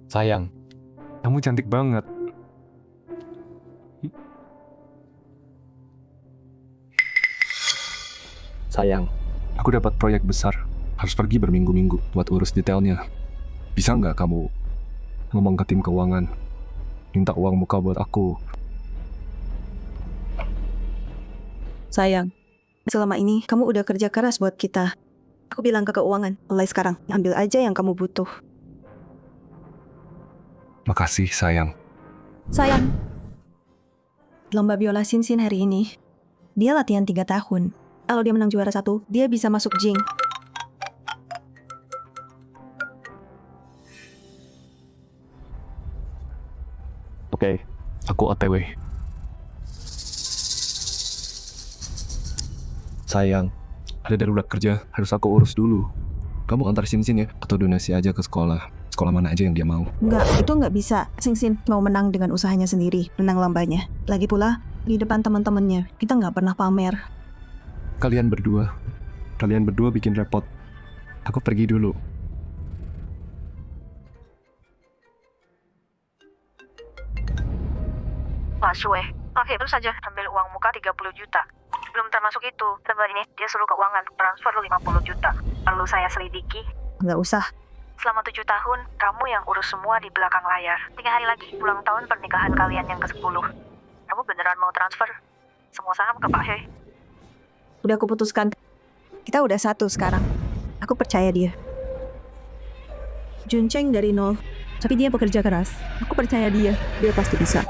Sayang, kamu cantik banget. Sayang, aku dapat proyek besar. Harus pergi berminggu-minggu buat urus detailnya. Bisa nggak kamu ngomong ke tim keuangan? Minta uang muka buat aku. Sayang, selama ini kamu udah kerja keras buat kita. Aku bilang ke keuangan, mulai sekarang ambil aja yang kamu butuh. Makasih, sayang. Sayang, lomba biola Sinsin hari ini, dia latihan 3 tahun. Kalau dia menang juara 1, dia bisa masuk Jing. Oke, aku OTW. Sayang, ada darurat kerja, harus aku urus dulu. Kamu antar Sinsin ya, atau donasi aja ke sekolah. Sekolah mana aja yang dia mau. Enggak, itu nggak bisa. Sinsin mau menang dengan usahanya sendiri, menang lombanya. Lagi pula, di depan teman-temannya, kita nggak pernah pamer. Kalian berdua bikin repot. Aku pergi dulu. Pak Sue, pakai terus saja ambil uang muka 30 juta. Belum termasuk itu, sebentar ini dia suruh keuangan transfer 50 juta. Perlu saya selidiki. Nggak usah. Selama 7 tahun, kamu yang urus semua di belakang layar. 3 hari lagi, ulang tahun pernikahan kalian yang ke-10. Kamu beneran mau transfer semua saham ke Pak He? Udah aku putuskan. Kita udah satu sekarang. Aku percaya dia. Junceng dari nol, tapi dia bekerja keras. Aku percaya dia. Dia pasti bisa.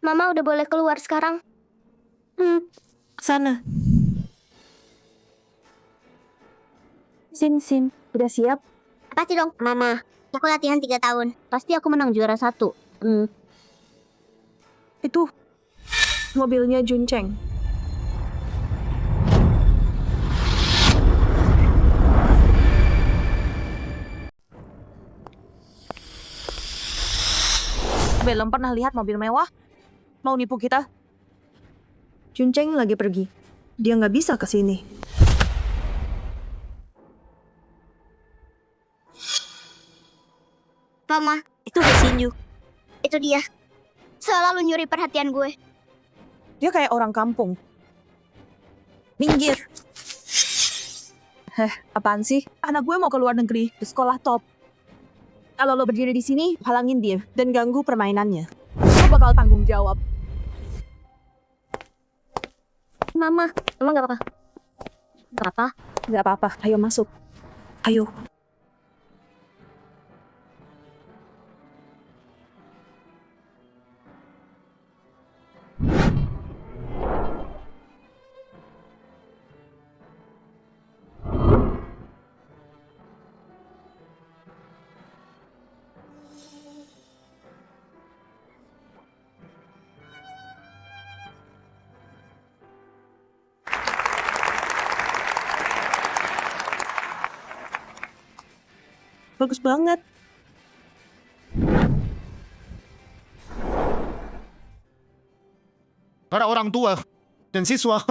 Mama udah boleh keluar sekarang. Sana. Sin, udah siap? Pasti dong, Mama. Aku latihan 3 tahun. Pasti aku menang juara 1. Itu mobilnya Junceng. Belum pernah lihat mobil mewah? Mau nipu kita? Junceng lagi pergi. Dia nggak bisa ke sini. Mama, itu Sinyu. Itu dia. Selalu nyuri perhatian gue. Dia kayak orang kampung. Minggir. Apaan sih? Anak gue mau ke luar negeri, di sekolah top. Kalau lo berdiri di sini, halangin dia dan ganggu permainannya. Lo bakal tanggung jawab. Mama, emang gak apa-apa? Gak apa? Nggak apa-apa. Ayo masuk. Ayo. Bagus banget. Para orang tua dan siswa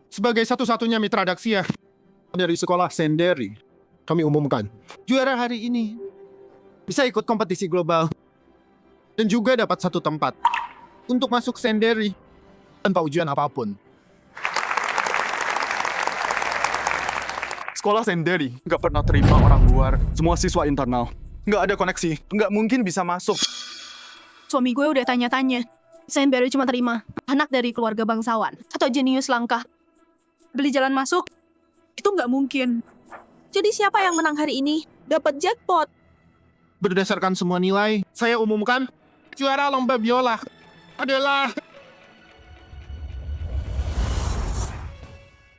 sebagai satu-satunya mitra Daxia dari sekolah Senderi, kami umumkan juara hari ini bisa ikut kompetisi global dan juga dapat satu tempat untuk masuk Senderi tanpa ujian apapun. Sekolah Senderi nggak pernah terima orang luar, semua siswa internal. Nggak ada koneksi, nggak mungkin bisa masuk. Suami gue udah tanya-tanya. Sendiri cuma terima anak dari keluarga bangsawan atau jenius langka. Beli jalan masuk, itu nggak mungkin. Jadi siapa yang menang hari ini dapat jackpot. Berdasarkan semua nilai, saya umumkan juara lomba biola adalah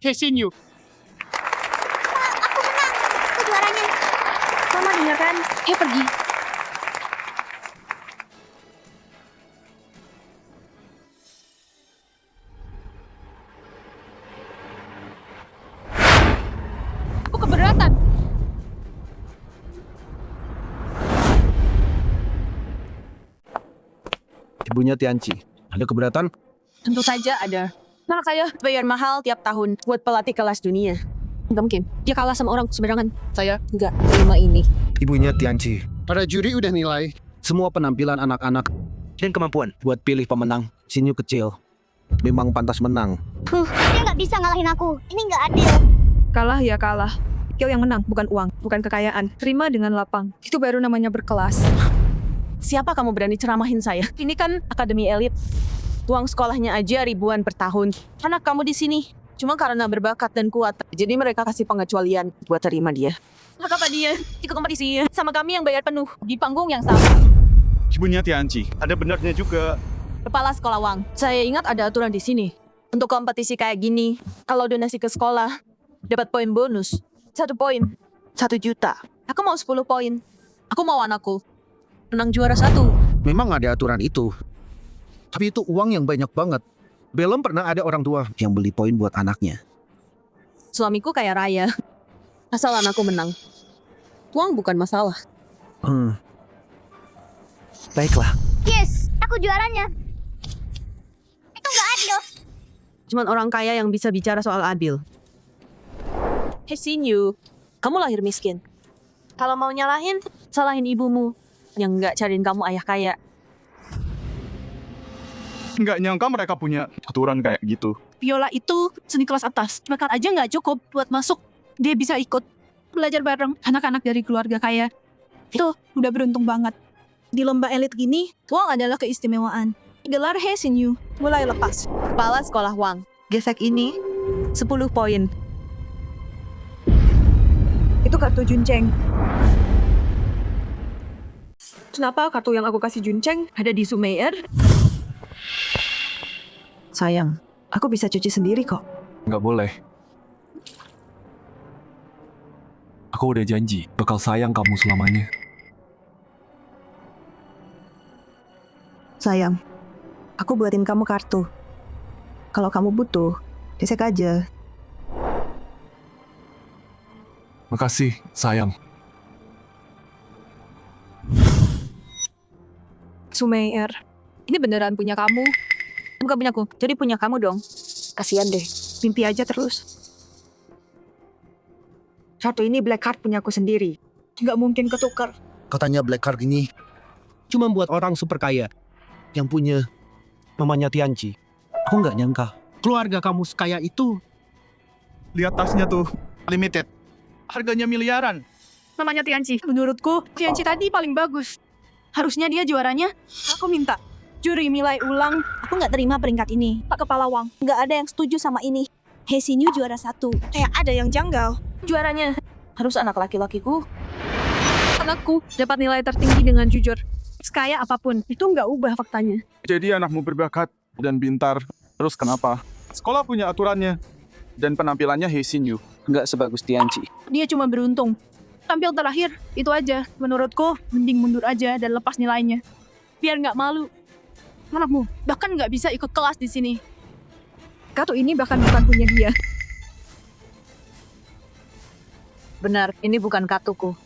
Kesinyu. Aku menang. Aku juaranya. Mama dengar kan? Pergi. Aku keberatan. Ibunya Tianci, ada keberatan? Tentu saja ada. Anak saya bayar mahal tiap tahun buat pelatih kelas dunia. Nggak mungkin. Dia kalah sama orang sembarangan. Saya nggak terima ini. Ibunya Tianci. Para juri udah nilai semua penampilan anak-anak Dan kemampuan. buat pilih pemenang. Sinyu kecil. Memang pantas menang. Dia nggak bisa ngalahin aku. Ini nggak adil. Kalah ya kalah. Kau yang menang, bukan uang, bukan kekayaan. Terima dengan lapang. Itu baru namanya berkelas. Siapa kamu berani ceramahin saya? Ini kan akademi elit. Uang sekolahnya aja ribuan per tahun. Anak kamu di sini cuma karena berbakat dan kuat. Jadi mereka kasih pengecualian buat terima dia. Maka apa dia ikut kompetisi sama kami yang bayar penuh di panggung yang sama. Ibunya Tianci, ada benarnya juga. Kepala sekolah Wang, saya ingat ada aturan di sini. Untuk kompetisi kayak gini, kalau donasi ke sekolah, dapat poin bonus. 1 poin, 1 juta. Aku mau 10 poin. Aku mau anakku menang juara 1. Memang ada aturan itu. Tapi itu uang yang banyak banget. Belum pernah ada orang tua yang beli poin buat anaknya. Suamiku kaya raya. Asal anakku menang. Uang bukan masalah. Baiklah. Yes, aku juaranya. Itu nggak adil. Cuman orang kaya yang bisa bicara soal adil. Hey Sinyu, kamu lahir miskin. Kalau mau nyalahin, salahin ibumu yang nggak cariin kamu ayah kaya. Nggak nyangka mereka punya aturan kayak gitu. Viola itu seni kelas atas. Bakat aja nggak cukup buat masuk. Dia bisa ikut belajar bareng anak-anak dari keluarga kaya. Itu udah beruntung banget. Di lomba elit gini, uang adalah keistimewaan. Gelar He Sinyu mulai lepas. Kepala sekolah Wang, gesek ini 10 poin. Itu kartu Junceng. Kenapa kartu yang aku kasih Junceng ada di Sumeir? Sayang, aku bisa cuci sendiri kok. Nggak boleh. Aku udah janji bakal sayang kamu selamanya. Sayang, aku buatin kamu kartu. Kalau kamu butuh, gesek aja. Makasih, sayang. Sumeir, ini beneran punya kamu. Bukan punyaku, jadi punya kamu dong. Kasian deh. Mimpi aja terus. Kartu ini black card punyaku sendiri. Nggak mungkin ketukar. Katanya black card ini cuma buat orang super kaya yang punya mamanya Tianci. Aku nggak nyangka keluarga kamu sekaya itu. Lihat tasnya tuh, limited. Harganya miliaran. Namanya Tianci. Menurutku, Tianci tadi paling bagus. Harusnya dia juaranya. Aku minta juri nilai ulang. Aku nggak terima peringkat ini. Pak Kepala Wang. Nggak ada yang setuju sama ini. He Sinyu juara 1. Kayak ada yang janggal. Juaranya harus anak laki-lakiku. Anakku dapat nilai tertinggi dengan jujur. Sekaya apapun, itu nggak ubah faktanya. Jadi anakmu berbakat dan pintar. Terus kenapa? Sekolah punya aturannya. Dan penampilannya He Sinyu. Nggak sebagus Tianci. Dia cuma beruntung. Tampil terakhir, itu aja. Menurutku, mending mundur aja dan lepas nilainya. Biar nggak malu. Anakmu bahkan nggak bisa ikut kelas di sini. Kartu ini bahkan bukan punya dia. Benar, ini bukan kartuku.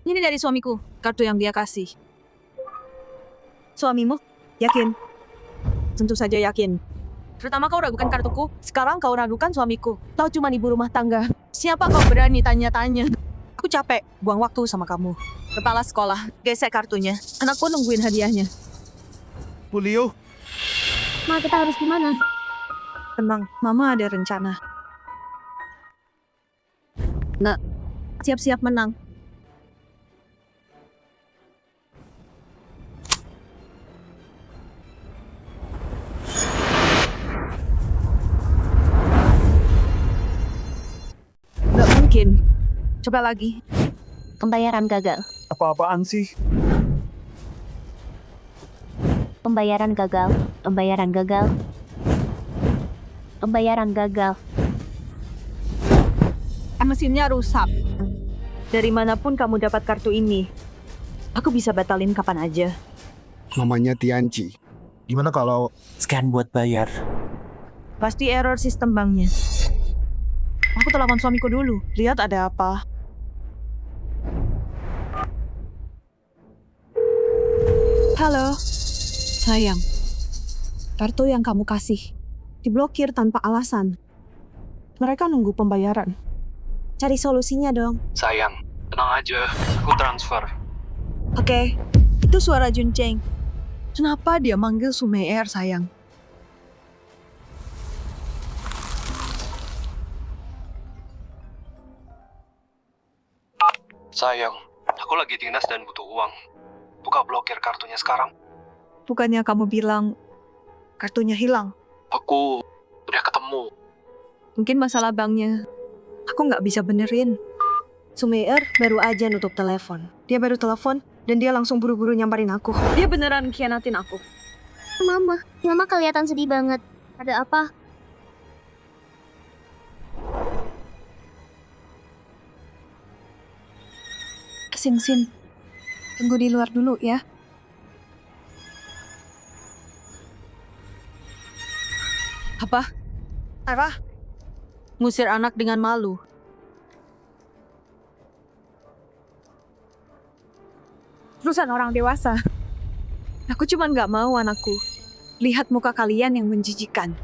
Ini dari suamiku, kartu yang dia kasih. Suamimu? Yakin? Tentu saja yakin. Pertama kau ragukan kartuku, sekarang kau ragukan suamiku. Kau cuma ibu rumah tangga. Siapa kau berani tanya-tanya? Aku capek, buang waktu sama kamu. Kepala sekolah, gesek kartunya. Anakku nungguin hadiahnya. Julio, Ma, kita harus gimana? Tenang, Mama ada rencana. Nak, siap-siap menang. Nggak mungkin. Coba lagi. Pembayaran gagal. apa-apaan sih? Pembayaran gagal. Pembayaran gagal. Pembayaran gagal. Mesinnya rusak. Dari manapun kamu dapat kartu ini, aku bisa batalin kapan aja. Mamanya Tianci. Gimana kalau Scan buat bayar. Pasti error sistem banknya. Aku telepon suamiku dulu. Lihat ada apa. Halo. Sayang. Kartu yang kamu kasih diblokir tanpa alasan. Mereka nunggu pembayaran. Cari solusinya dong. Sayang, tenang aja. Aku transfer. Oke. Itu suara Jun Cheng. Kenapa dia manggil Sumeier sayang? Sayang, aku lagi dinas dan butuh uang. Buka blokir kartunya sekarang. Bukannya kamu bilang kartunya hilang? Aku udah ketemu. Mungkin masalah banknya. Aku nggak bisa benerin. Sumeier baru aja nutup telepon. Dia baru telepon dan dia langsung buru-buru nyamperin aku. Dia beneran khianatin aku. Mama kelihatan sedih banget. Ada apa? Sin, tunggu di luar dulu ya. Apa? Ngusir anak dengan malu. Urusan orang dewasa. Aku cuma nggak mau anakku lihat muka kalian yang menjijikan.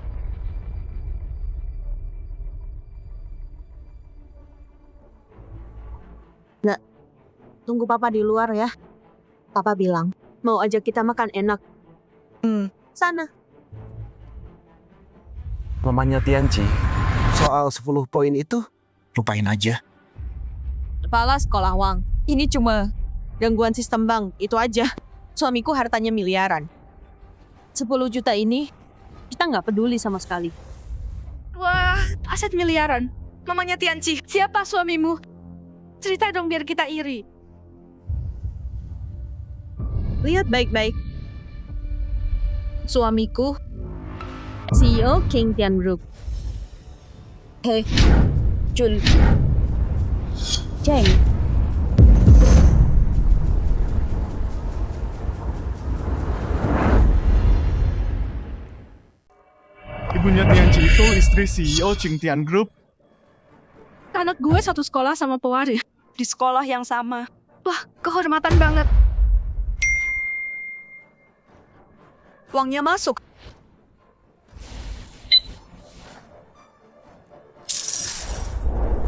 Nggak, tunggu papa di luar ya. Papa bilang mau ajak kita makan enak. Sana. Mamanya Tianci. Soal 10 poin itu, lupain aja. Kepala sekolah Wang. Ini cuma gangguan sistem bank, itu aja. Suamiku hartanya miliaran. 10 juta ini, kita nggak peduli sama sekali. Wah, aset miliaran. Mamanya Tianci, siapa suamimu? Cerita dong biar kita iri. Lihat baik-baik. Suamiku, CEO King Tian Group. Hei, Jun Cheng. Ibunya Tianci itu istri CEO Qingtian Group. Anak gue satu sekolah sama pewaris. Di sekolah yang sama. Wah, kehormatan banget. Uangnya masuk.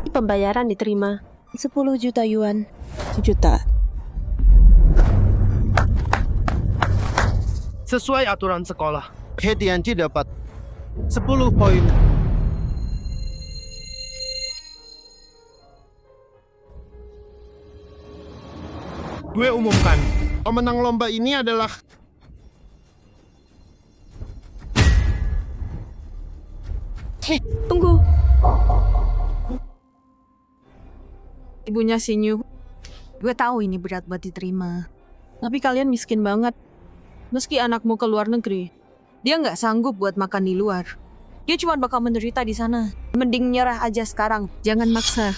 Pembayaran diterima. 10 juta yuan. 1 juta. Sesuai aturan sekolah, He Tianci dapat 10 poin. Gue umumkan, pemenang lomba ini adalah Tunggu. Ibunya Sinyu. Gue tahu ini berat buat diterima. Tapi kalian miskin banget. Meski anakmu ke luar negeri, dia nggak sanggup buat makan di luar. Dia cuma bakal menderita di sana. Mending nyerah aja sekarang. Jangan maksa.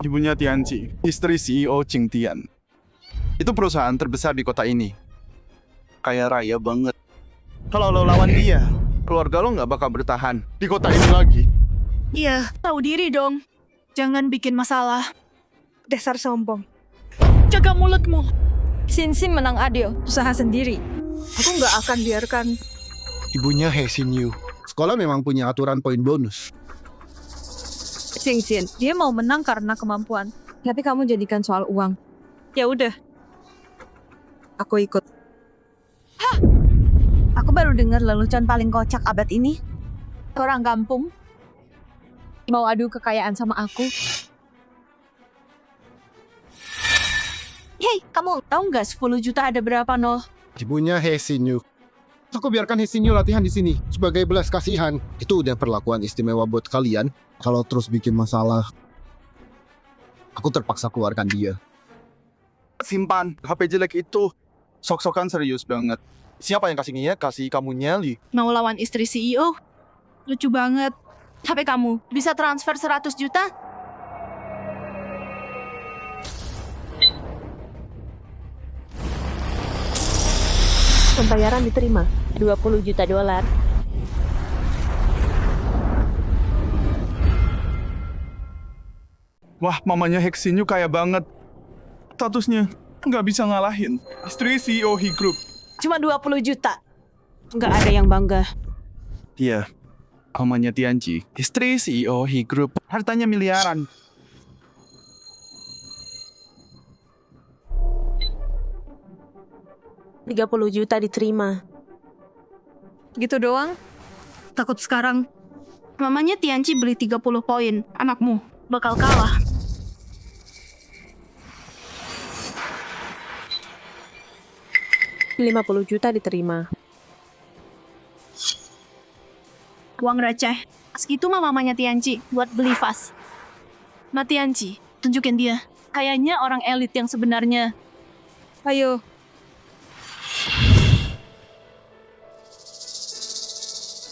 Ibunya Tianci, istri CEO Qingtian. Itu perusahaan terbesar di kota ini. Kaya raya banget. Kalau lo lawan dia, keluarga lo nggak bakal bertahan di kota ini lagi. Iya, tahu diri dong. Jangan bikin masalah. Dasar sombong. Jaga mulutmu. Sin menang adil. Usaha sendiri. Aku nggak akan biarkan. ibunya He Xinyu. Sekolah memang punya aturan poin bonus. Sin, dia mau menang karena kemampuan. Tapi kamu jadikan soal uang. Ya udah. Aku ikut. Hah! Aku baru dengar lelucon paling kocak abad ini. Orang kampung mau adu kekayaan sama aku. Hei, kamu tahu nggak 10 juta ada berapa, no? Ibunya He Xinyu. Aku biarkan He Xinyu latihan di sini sebagai belas kasihan. Itu udah perlakuan istimewa buat kalian. Kalau terus bikin masalah, aku terpaksa keluarkan dia. Simpan, HP jelek itu. Sok-sokan serius banget. Siapa yang kasihnya? Kasih kamu nyali. Mau lawan istri CEO? Lucu banget. HP kamu bisa transfer 100 juta? Pembayaran diterima. 20 juta dolar. Wah, mamanya Hexinyu kaya banget. Statusnya nggak bisa ngalahin. Istri CEO He Group. Cuma 20 juta. Nggak ada yang bangga. Iya, Pamannya Tianji, istri CEO He Group, hartanya miliaran. $30 juta diterima. Gitu doang? Takut sekarang mamanya Tianji beli 30 poin. Anakmu bakal kalah. $50 juta diterima. Uang receh. Segitu mah mamanya Tianji buat beli vas. Ma Tianji, tunjukin dia. Kayaknya orang elit yang sebenarnya. Ayo.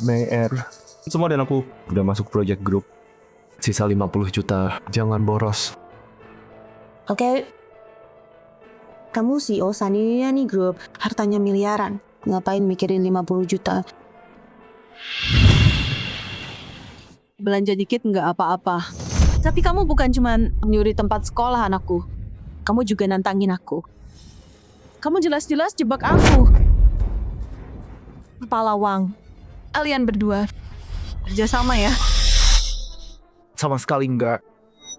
Mayor, semua dan aku udah masuk project group. Sisa 50 juta, jangan boros. Oke. Kamu CEO Saniyani Group, hartanya miliaran. Ngapain mikirin 50 juta? Belanja dikit nggak apa-apa. Tapi kamu bukan cuma nyuri tempat sekolah anakku. Kamu juga nantangin aku. Kamu jelas-jelas jebak aku. Kepala Wang. Kalian berdua kerjasama ya? Sama sekali enggak.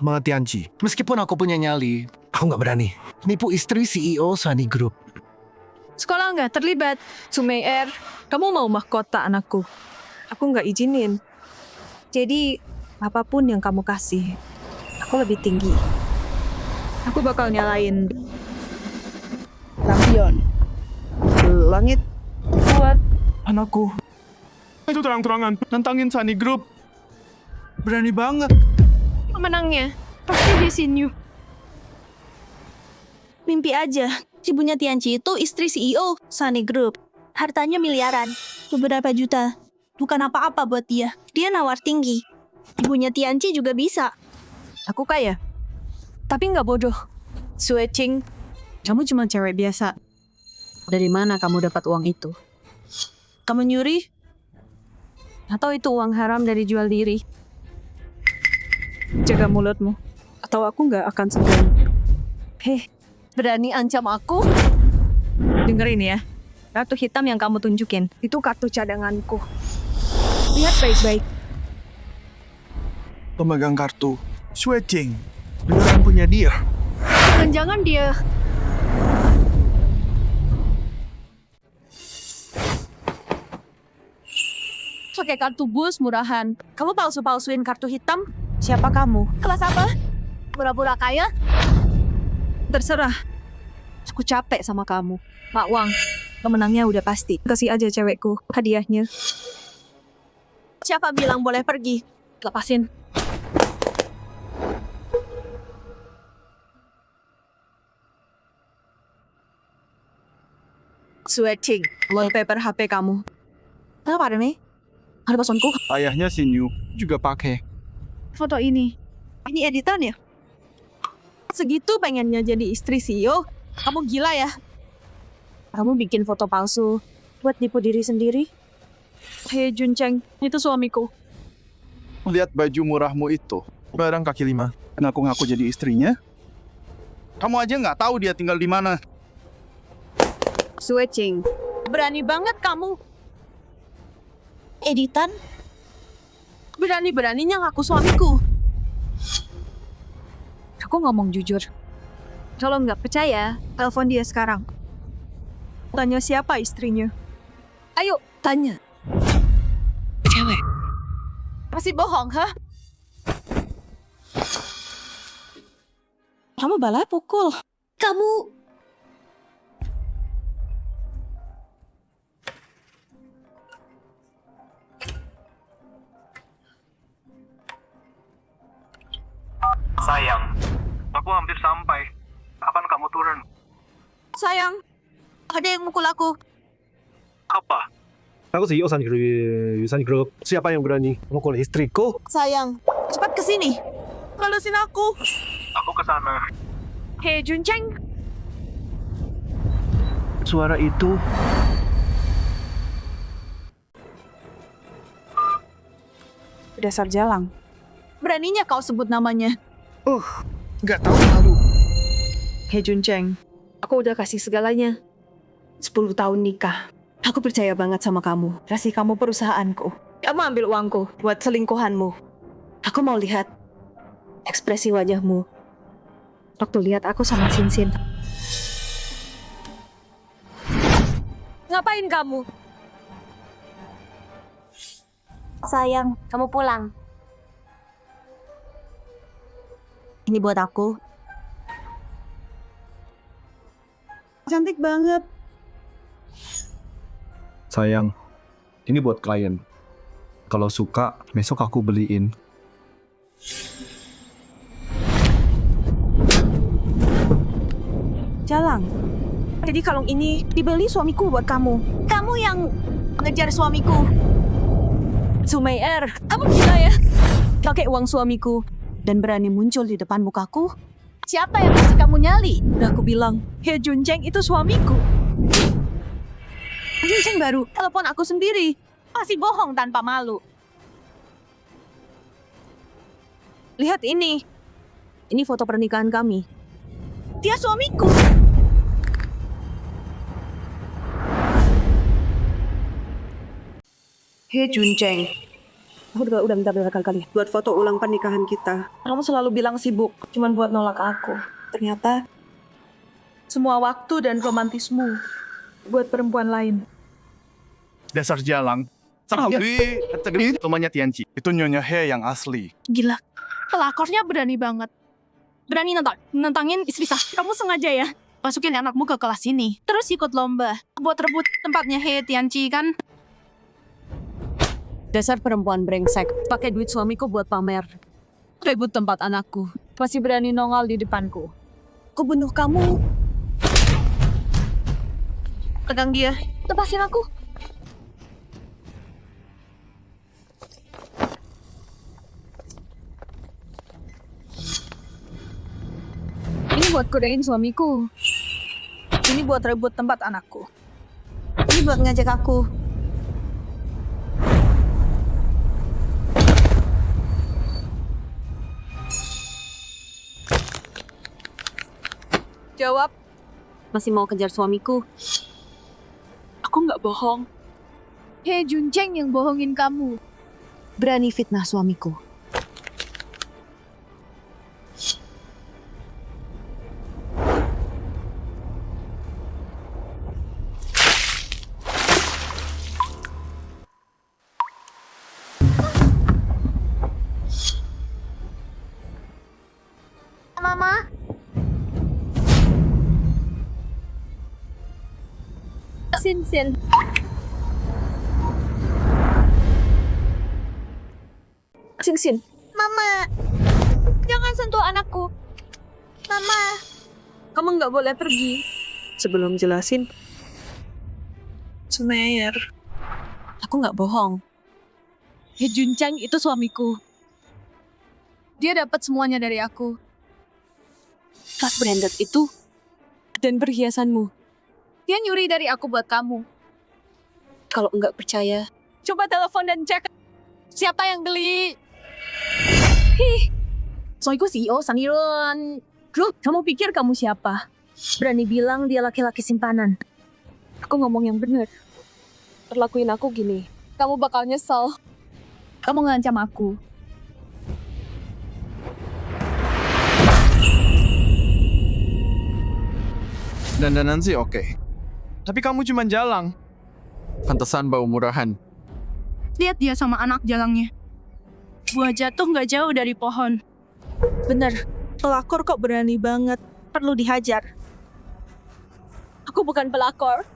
Mga Tianji, meskipun aku punya nyali, Aku nggak berani. nipu istri CEO Sunny Group. Sekolah nggak terlibat. Sumeir, kamu mau mahkota anakku? Aku nggak izinin. Jadi, apapun yang kamu kasih, aku lebih tinggi. Aku bakal nyalain lampion. Langit buat Anakku. Itu terang-terangan nantangin Sunny Group. Berani banget. Pemenangnya pasti dia Sinyu. Mimpi aja. Ibunya Tianji itu istri CEO Sunny Group. Hartanya miliaran. Beberapa juta. Bukan apa-apa buat dia. Dia nawar tinggi. Ibunya Tianji juga bisa. aku kaya. Tapi nggak bodoh. Switching, kamu cuma cewek biasa. Dari mana kamu dapat uang itu? Kamu nyuri? Atau itu uang haram dari jual diri? Jaga mulutmu, atau aku nggak akan segan. Heh, berani ancam aku? Dengerin ya, kartu hitam yang kamu tunjukin, itu kartu cadanganku. Lihat baik-baik. Pemegang kartu. Switching. Beneran punya dia. Jangan-jangan dia Pakai kartu bus murahan. Kamu palsu-palsuin kartu hitam? Siapa kamu? kelas apa? Pura-pura kaya? Terserah. Aku capek sama kamu. Pak Wang, pemenangnya udah pasti. Kasih aja cewekku hadiahnya. Siapa bilang boleh pergi? Lepasin. Switching. Wallpaper HP kamu. Kenapa ada nih? Ada passwordku. Ayahnya Sinyu juga pakai. Foto ini. Ini editan ya? Segitu pengennya jadi istri CEO? Kamu gila ya? Kamu bikin foto palsu buat nipu diri sendiri? Hei Juncheng, itu suamiku. Lihat baju murahmu itu. Barang kaki 5. Ngaku-ngaku jadi istrinya. Kamu aja nggak tahu dia tinggal di mana. Switching. Berani banget kamu. Editan? Berani-beraninya ngaku suamiku. Aku ngomong jujur. Kalau nggak percaya, telepon dia sekarang. Tanya siapa istrinya. Ayo, tanya. Cewek. Masih bohong, hah? Kamu balas pukul. Kamu Sayang, aku hampir sampai. Kapan kamu turun? Sayang, ada yang mukul aku. Apa? Aku CEO Sunny Group. Siapa yang berani memukul istriku? Sayang, cepat kesini. Balasin aku. Aku ke sana. Hei Juncheng. Suara itu Dasar jalang. Beraninya kau sebut namanya. Nggak tahu malu. Hei Juncheng, aku udah kasih segalanya. 10 tahun nikah. Aku percaya banget sama kamu. Kasih kamu perusahaanku. Kamu ambil uangku buat selingkuhanmu. Aku mau lihat ekspresi wajahmu waktu lihat aku sama Sinsin. Ngapain kamu? Sayang, kamu pulang. Ini buat aku. Cantik banget. Sayang, ini buat klien. Kalau suka, besok aku beliin. Jalang. Jadi kalung ini dibeli suamiku buat kamu. Kamu yang ngejar suamiku. Sumair, kamu gila ya? Pakai uang suamiku dan berani muncul di depan mukaku. Siapa yang kasih kamu nyali? Udah aku bilang, He Junjeng itu suamiku. Junjeng baru telepon aku sendiri. Masih bohong tanpa malu. Lihat ini. Ini foto pernikahan kami. Dia suamiku. Hei Junjeng, Aku udah minta berkali-kali buat foto ulang pernikahan kita. Kamu selalu bilang sibuk, cuman buat nolak aku. Ternyata semua waktu dan romantismu buat perempuan lain. Dasar Jalang. Tapi, temannya Tianci. Itu Nyonya He yang asli. Gila. Pelakornya berani banget. Berani nantangin istri sah. Kamu sengaja ya? Masukin anakmu ke kelas ini. Terus ikut lomba. Buat rebut tempatnya He Tianci kan? Dasar perempuan brengsek, pakai duit suamiku buat pamer. Rebut tempat anakku, masih berani nongol di depanku. Aku bunuh kamu. Pegang dia, lepasin aku. Ini buat godain suamiku. Ini buat rebut tempat anakku. Ini buat ngajak aku. Jawab. Masih mau kejar suamiku. Aku nggak bohong. He Junjeng yang bohongin kamu. Berani fitnah suamiku. Mama, Sin. Sin. Mama, Jangan sentuh anakku. Mama. Kamu nggak boleh pergi. Sebelum jelasin. Sumair. Aku nggak bohong. He Junjeng itu suamiku. Dia dapat semuanya dari aku. Tas branded itu. Dan perhiasanmu. Dia nyuri dari aku buat kamu. Kalau nggak percaya, coba telepon dan cek siapa yang beli. Soalku CEO Saniron Group. Kamu pikir kamu siapa? Berani bilang dia laki-laki simpanan. Aku ngomong yang benar. Perlakuin aku gini, kamu bakal nyesel. Kamu ngancam aku. Dandanan sih oke. Tapi kamu cuma Jalang. Pantesan bau murahan. Lihat dia sama anak Jalangnya. Buah jatuh nggak jauh dari pohon. Bener, pelakor kok berani banget. Perlu dihajar. Aku bukan pelakor.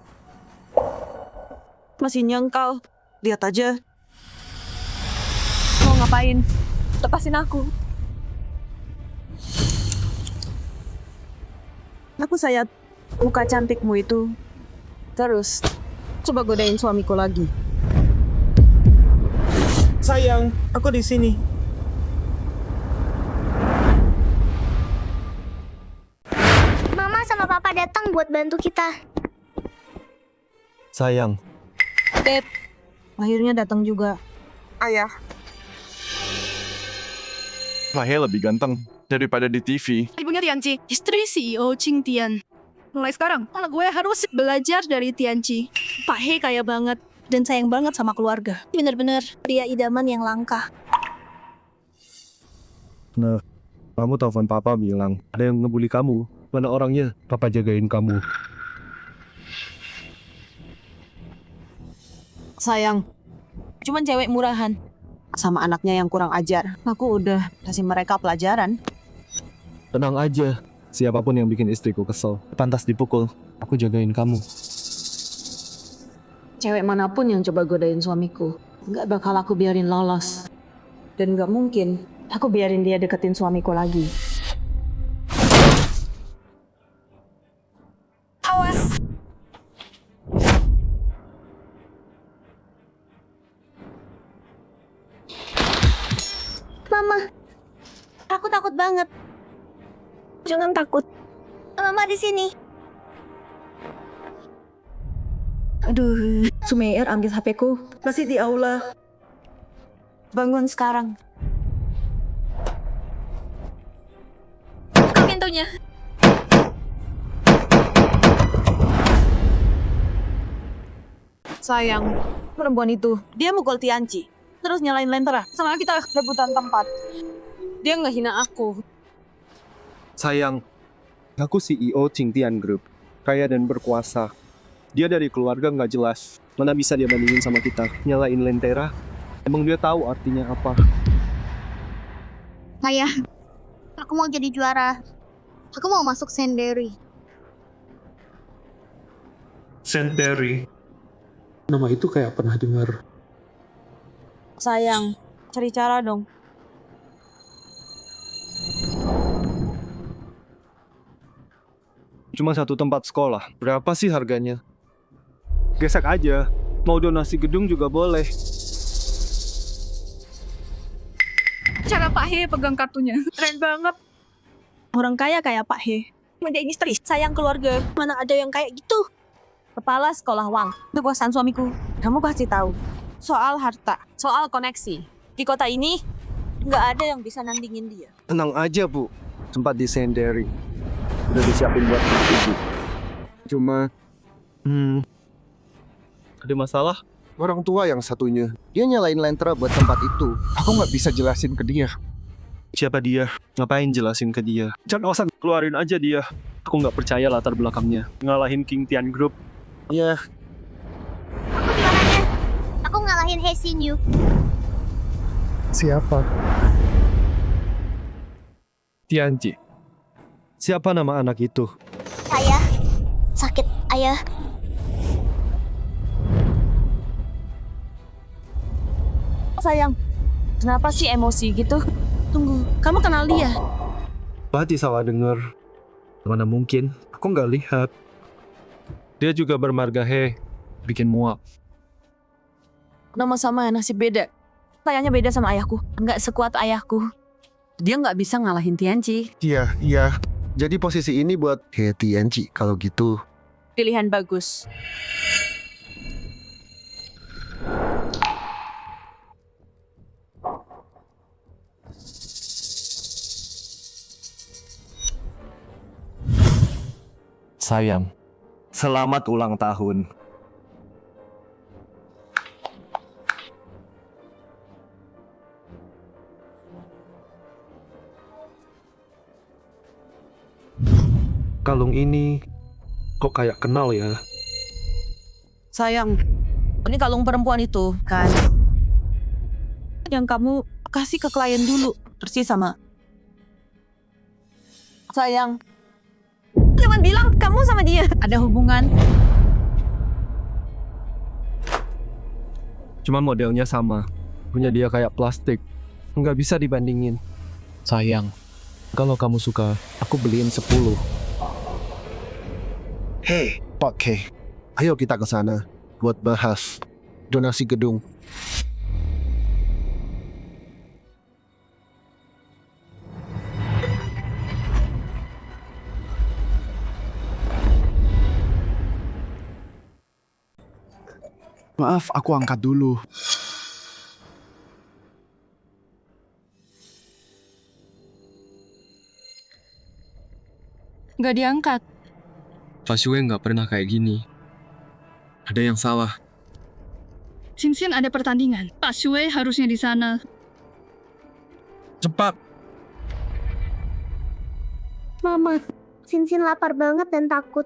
Masih nyangkal. Lihat aja. Mau ngapain? Lepasin aku. Aku sayat muka cantikmu itu. Terus, coba godain suamiku lagi. Sayang, aku di sini. Mama sama Papa datang buat bantu kita. Sayang, Dad, akhirnya datang juga. Ayah. He lebih ganteng daripada di TV. Ibunya Tianci, istri CEO Qing Tian. Mulai sekarang, anak gue harus belajar dari Tianci. Pak He kaya banget. dan sayang banget sama keluarga. Bener-bener pria idaman yang langka. Nah, kamu telepon papa bilang ada yang ngebully kamu. Mana orangnya? Papa jagain kamu. Sayang, cuman cewek murahan. Sama anaknya yang kurang ajar. Aku udah kasih mereka pelajaran. Tenang aja. Siapapun yang bikin istriku kesel, pantas dipukul. Aku jagain kamu. Cewek manapun yang coba godain suamiku, nggak bakal aku biarin lolos. Dan nggak mungkin aku biarin dia deketin suamiku lagi. Awas! Mama, aku takut banget. Jangan takut. Mama di sini. Aduh, Sumeir ambil HP-ku. Masih di aula. Bangun sekarang. Buka pintunya. Sayang, perempuan itu, dia mukul Tianci. Terus nyalain Lentera. Sama kita rebutan tempat. Dia ngehina aku. Sayang, aku CEO Qingtian Group. Kaya dan berkuasa. Dia dari keluarga nggak jelas. Mana bisa dia bandingin sama kita? Nyalain Lentera. Emang dia tahu artinya apa? Ayah, aku mau jadi juara. Aku mau masuk Senderi. Senderi. Nama itu kayak pernah dengar. Sayang, cari cara dong. Cuma satu tempat sekolah. Berapa sih harganya? Gesek aja. Mau donasi gedung juga boleh. Cara Pak He pegang kartunya. Keren banget. Orang kaya kayak Pak He. Menjadi istri, sayang keluarga. Mana ada yang kayak gitu? Kepala sekolah Wang. Itu kosan suamiku. Kamu pasti tahu. Soal harta, soal koneksi. Di kota ini, nggak ada yang bisa nandingin dia. Tenang aja, Bu. Tempat di Senderi. Udah disiapin buat ibu. Cuma, Ada masalah? orang tua yang satunya. Dia nyalain Lentera buat tempat itu. Aku nggak bisa jelasin ke dia. Siapa dia? Ngapain jelasin ke dia? Jangan alasan, keluarin aja dia. Aku nggak percaya latar belakangnya. Ngalahin Qingtian Group. Ya, Aku juaranya. Aku ngalahin He Xin Yu. siapa? Tianci. Siapa nama anak itu? Ayah, sakit ayah. Sayang, kenapa sih emosi gitu? Tunggu, kamu kenal dia? Berarti salah denger. Mana mungkin? Aku nggak lihat. Dia juga bermarga He. Bikin muak. Nama sama nasib beda. Kayaknya beda sama ayahku. Nggak sekuat ayahku. Dia nggak bisa ngalahin Tianci. Iya. Jadi posisi ini buat He Tianci kalau gitu. Pilihan bagus. Sayang, selamat ulang tahun. Kalung ini kok kayak kenal ya? Sayang, ini kalung perempuan itu, kan? Yang kamu kasih ke klien dulu, persis sama. Sayang, cuman bilang kamu sama dia ada hubungan. Cuman modelnya sama. Punya dia kayak plastik. Nggak bisa dibandingin. Sayang, kalau kamu suka, aku beliin 10. Hey, Pak He. Ayo kita ke sana buat bahas donasi gedung. Maaf, aku angkat dulu. Nggak diangkat. Pak Shue nggak pernah kayak gini. Ada yang salah. Xinxian ada pertandingan. Pak Shui harusnya di sana. Cepat. Mama, Sinsin lapar banget dan takut.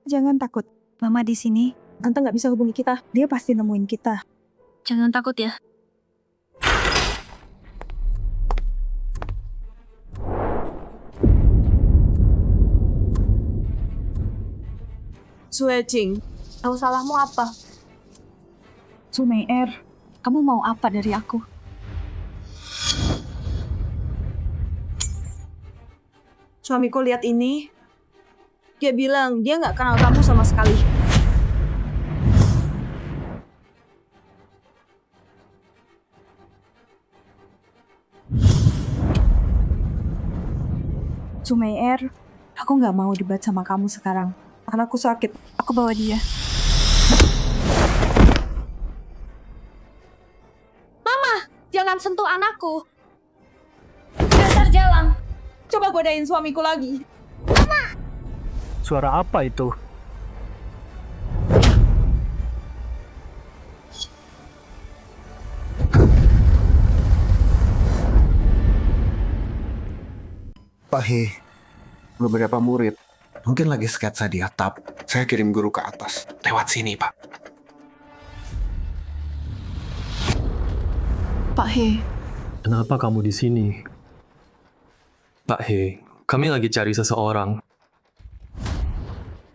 Jangan takut. Mama di sini. Tante nggak bisa hubungi kita. Dia pasti nemuin kita. Jangan takut ya. Suecing, tahu salahmu apa? Sumeier, kamu mau apa dari aku? Suamiku lihat ini. Dia bilang dia nggak kenal kamu sama sekali. Sumeier, aku nggak mau debat sama kamu sekarang. Karena aku sakit. Aku bawa dia. Mama, jangan sentuh anakku. Dasar jalang. Coba godain suamiku lagi. Suara apa itu? Pak He, beberapa murid mungkin lagi sketsa di atap. Saya kirim guru ke atas. Lewat sini, Pak. Pak He, Kenapa kamu di sini? Pak He, kami lagi cari seseorang.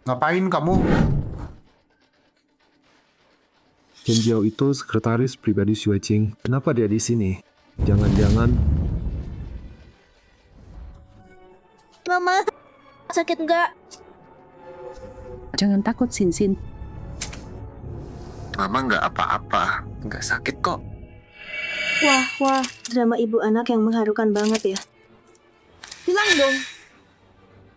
Ngapain kamu? Kenjiao itu sekretaris pribadi Xueqing. Kenapa dia di sini? Jangan-jangan Mama, sakit nggak? Jangan takut, Sinsin. Mama nggak apa-apa. Nggak sakit kok. Wah, drama ibu anak yang mengharukan banget ya. Bilang dong.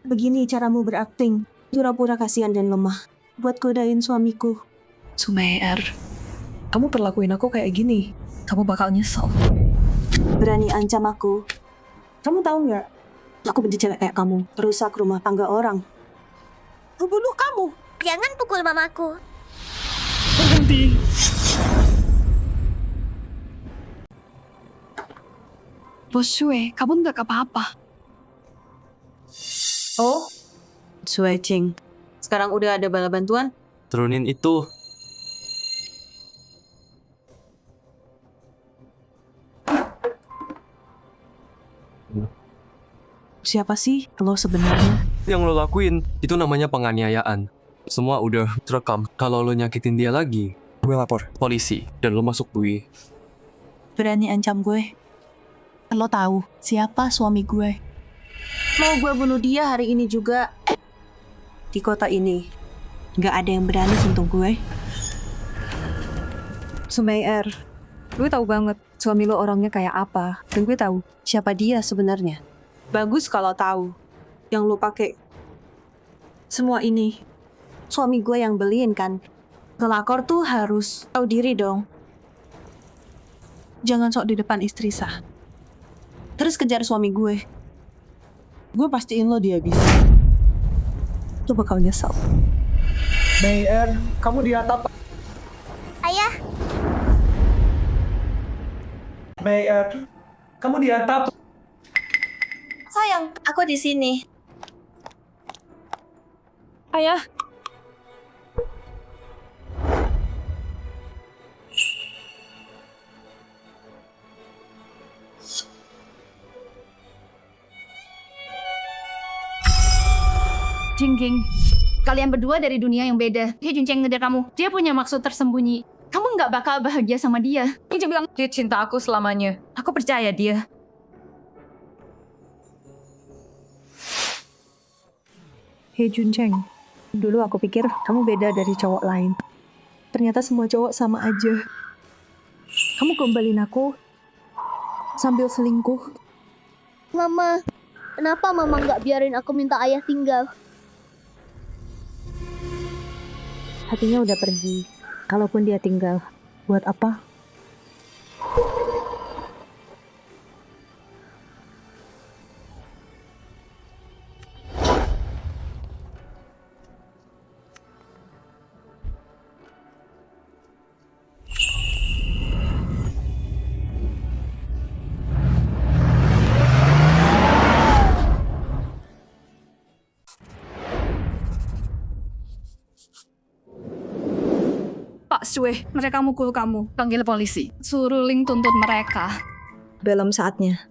Begini caramu berakting. Pura-pura kasihan dan lemah. Buat godain suamiku. Sumeier, kamu perlakuin aku kayak gini. Kamu bakal nyesel. Berani ancam aku. Kamu tahu nggak? Aku benci cewek kayak kamu. Rusak rumah tangga orang. Aku bunuh kamu. Jangan pukul mamaku. Berhenti. Bos Shui, kamu nggak apa-apa. Oh? Suecing. Sekarang udah ada bala bantuan? Turunin itu. Siapa sih lo sebenarnya? Yang lo lakuin, itu namanya penganiayaan. Semua udah terekam. Kalau lo nyakitin dia lagi, gue lapor polisi dan lo masuk bui. Berani ancam gue? Lo tahu siapa suami gue? Mau gue bunuh dia hari ini juga. Di kota ini, nggak ada yang berani sentuh gue. Sumeier, gue tahu banget suami lo orangnya kayak apa. Dan gue tahu siapa dia sebenarnya. Bagus kalau tahu. Yang lo pakai semua ini. Suami gue yang beliin kan. Kelakor tuh harus tahu diri dong. Jangan sok di depan istri sah. Terus kejar suami gue. Gue pastiin lo dia bisa. Lo bakal nyesel. Meier, kamu di atap. Ayah, Meier, kamu di atap. Sayang, aku di sini. Ayah, Jingking, kalian berdua dari dunia yang beda. Dia Junceng ngedir kamu. Dia punya maksud tersembunyi. Kamu nggak bakal bahagia sama dia. dia bilang dia cinta aku selamanya. Aku percaya dia. Hei Juncheng, dulu aku pikir kamu beda dari cowok lain. Ternyata semua cowok sama aja. Kamu gombalin aku sambil selingkuh. Mama. Kenapa Mama nggak biarin aku minta ayah tinggal? Hatinya udah pergi. Kalaupun dia tinggal, buat apa? Sue, mereka mukul kamu. Panggil polisi. Suruh Ling tuntut mereka. Belum saatnya.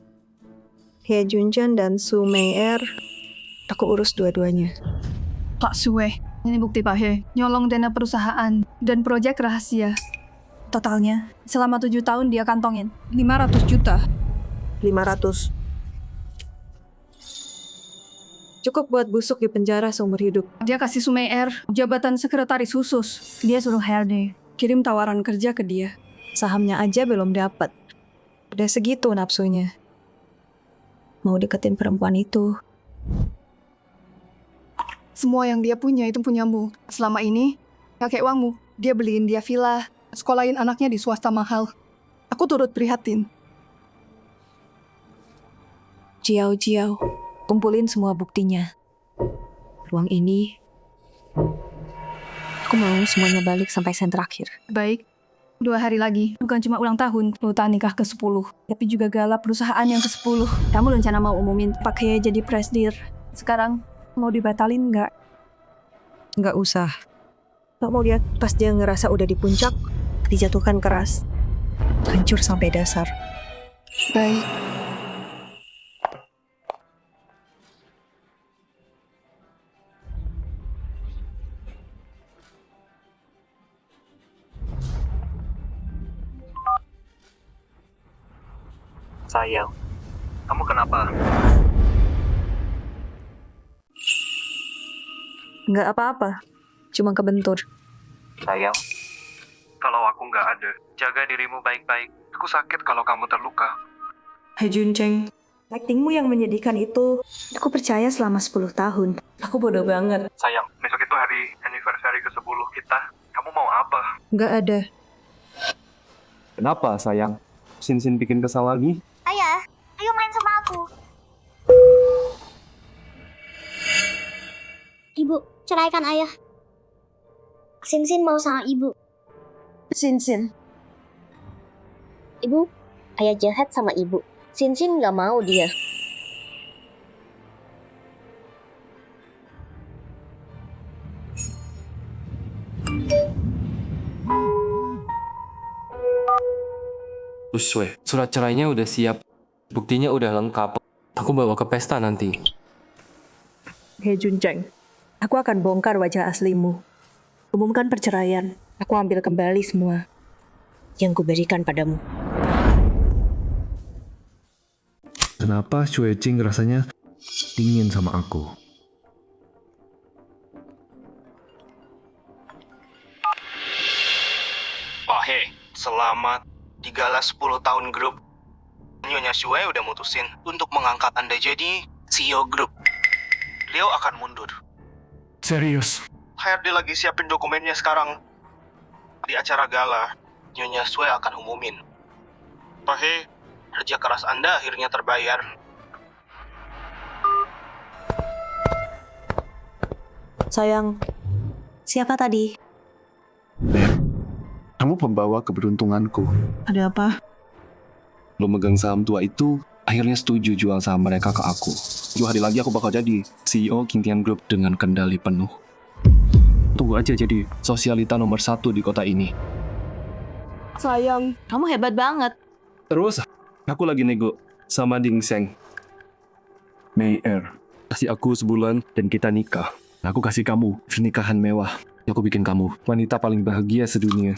He Junjan dan Su Mei-er, aku urus dua-duanya. Pak Sue, ini bukti Pak He. Nyolong dana perusahaan dan proyek rahasia. Totalnya, selama 7 tahun dia kantongin 500 juta. 500. Cukup buat busuk di penjara seumur hidup. Dia kasih Sumeir jabatan sekretaris khusus. Dia suruh Herde kirim tawaran kerja ke dia. Sahamnya aja belum dapat. Udah segitu nafsunya. Mau deketin perempuan itu. Semua yang dia punya itu punyamu. Selama ini, kakek uangmu. Dia beliin dia villa, sekolahin anaknya di swasta mahal. Aku turut prihatin. Jiao, kumpulin semua buktinya. Ruang ini, aku mau semuanya balik sampai sen terakhir. Baik, 2 hari lagi. Bukan cuma ulang tahun, luta nikah ke-10. Tapi juga gala perusahaan yang ke-10. Kamu rencana mau umumin pakai jadi presdir. Sekarang, mau dibatalin nggak? Nggak usah. Nggak mau lihat pas dia ngerasa udah di puncak, dijatuhkan keras. Hancur sampai dasar. Baik. Sayang, kamu kenapa? Nggak apa-apa, cuma kebentur. Sayang, kalau aku nggak ada, jaga dirimu baik-baik. Aku sakit kalau kamu terluka. Hai Juncheng, aktingmu yang menyedihkan itu, aku percaya selama 10 tahun. Aku bodoh banget. Sayang, besok itu hari anniversary ke-10 kita. Kamu mau apa? Nggak ada. Kenapa sayang? Sin bikin kesal lagi? Ayah, ayo main sama aku. Ibu, ceraikan ayah. Sin mau sama ibu. Sin. Ibu, ayah jahat sama ibu. Sin nggak mau dia. Uswe, surat cerainya udah siap. Buktinya udah lengkap. Aku bawa ke pesta nanti. Hei Juncheng, aku akan bongkar wajah aslimu. Umumkan perceraian. Aku ambil kembali semua yang kuberikan padamu. Kenapa Xue Jing rasanya dingin sama aku? Oh hei, selamat. Di gala 10 tahun grup, Nyonya Xue udah mutusin untuk mengangkat Anda jadi CEO grup. Beliau akan mundur. Serius? HRD lagi siapin dokumennya sekarang. Di acara gala, Nyonya Xue akan umumin. Oh hei, kerja keras Anda akhirnya terbayar. Sayang, siapa tadi? Kamu pembawa keberuntunganku. Ada apa? Lo megang saham tua itu, akhirnya setuju jual saham mereka ke aku. 2 hari lagi aku bakal jadi CEO Qingtian Group dengan kendali penuh. Tunggu aja jadi sosialita nomor 1 di kota ini. Sayang, kamu hebat banget. Terus, aku lagi nego sama Ding Seng. Mei-er, kasih aku sebulan dan kita nikah. Aku kasih kamu pernikahan mewah. Aku bikin kamu wanita paling bahagia sedunia.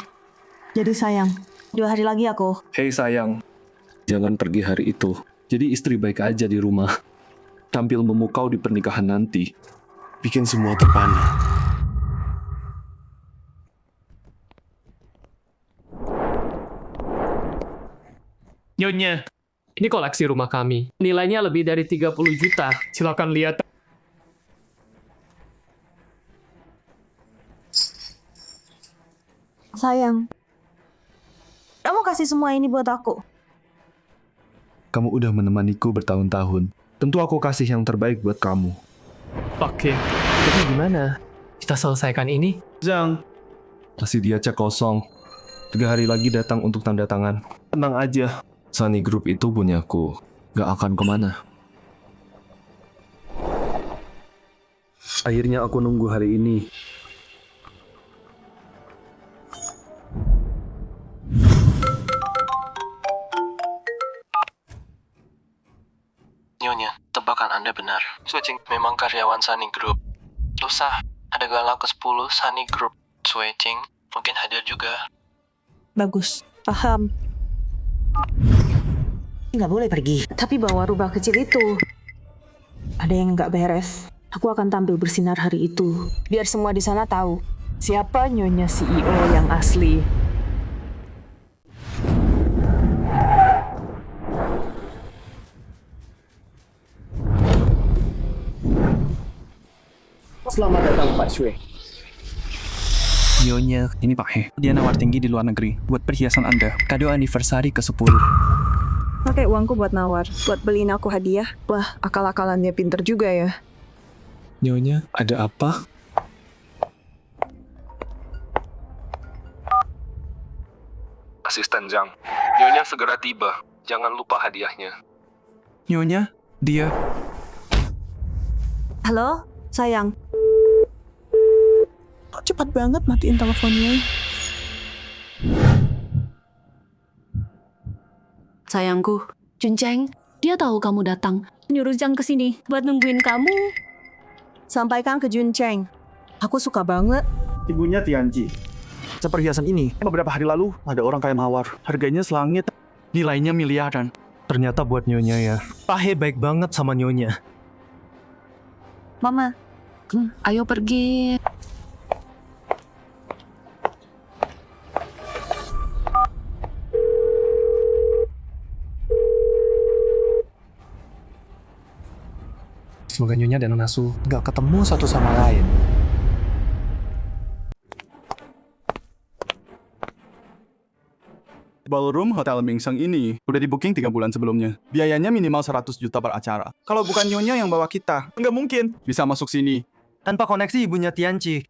Jadi sayang, 2 hari lagi aku. Hei sayang, jangan pergi hari itu. Jadi istri baik aja di rumah. Tampil memukau di pernikahan nanti. Bikin semua terpana. Nyonya, ini koleksi rumah kami. Nilainya lebih dari 30 juta. Silakan lihat. Sayang, kamu kasih semua ini buat aku. Kamu udah menemaniku bertahun-tahun. Tentu aku kasih yang terbaik buat kamu. Oke, jadi gimana? Kita selesaikan ini? Zhang, kasih dia cek kosong. 3 hari lagi datang untuk tanda tangan. Tenang aja, Sunny Group itu punyaku. Gak akan kemana. Akhirnya aku nunggu hari ini. Tebakan Anda benar. Switching memang karyawan Sunny Group. Lusa, ada galau ke-10 Sunny Group. Switching mungkin hadir juga. Bagus, paham. Nggak boleh pergi. Tapi bawa rubah kecil itu. Ada yang nggak beres. Aku akan tampil bersinar hari itu. Biar semua di sana tahu siapa nyonya CEO yang asli. Selamat datang Pak Shui. Nyonya, ini Pak He. Dia nawar tinggi di luar negeri buat perhiasan Anda. Kado anniversary ke-10. Pakai uangku buat nawar, buat beliin aku hadiah. Wah, akal-akalannya pinter juga ya. Nyonya, ada apa? Asisten Zhang, Nyonya segera tiba. Jangan lupa hadiahnya. Nyonya, dia... Halo, sayang. Kok cepat banget matiin teleponnya? Sayangku, Junceng, dia tahu kamu datang. Nyuruh Zhang ke sini buat nungguin kamu. Sampaikan ke Junceng. Aku suka banget. Ibunya Tianji. Seperhiasan ini, beberapa hari lalu ada orang kaya mawar. Harganya selangit, Nilainya miliaran. Ternyata buat Nyonya ya. Pak He baik banget sama Nyonya. Mama, ayo pergi. Semoga Nyonya dan Nasu nggak ketemu satu sama lain. Ballroom Hotel Mingseng ini udah di booking 3 bulan sebelumnya. Biayanya minimal 100 juta per acara. Kalau bukan Nyonya yang bawa kita, nggak mungkin bisa masuk sini. Tanpa koneksi ibunya Tianji,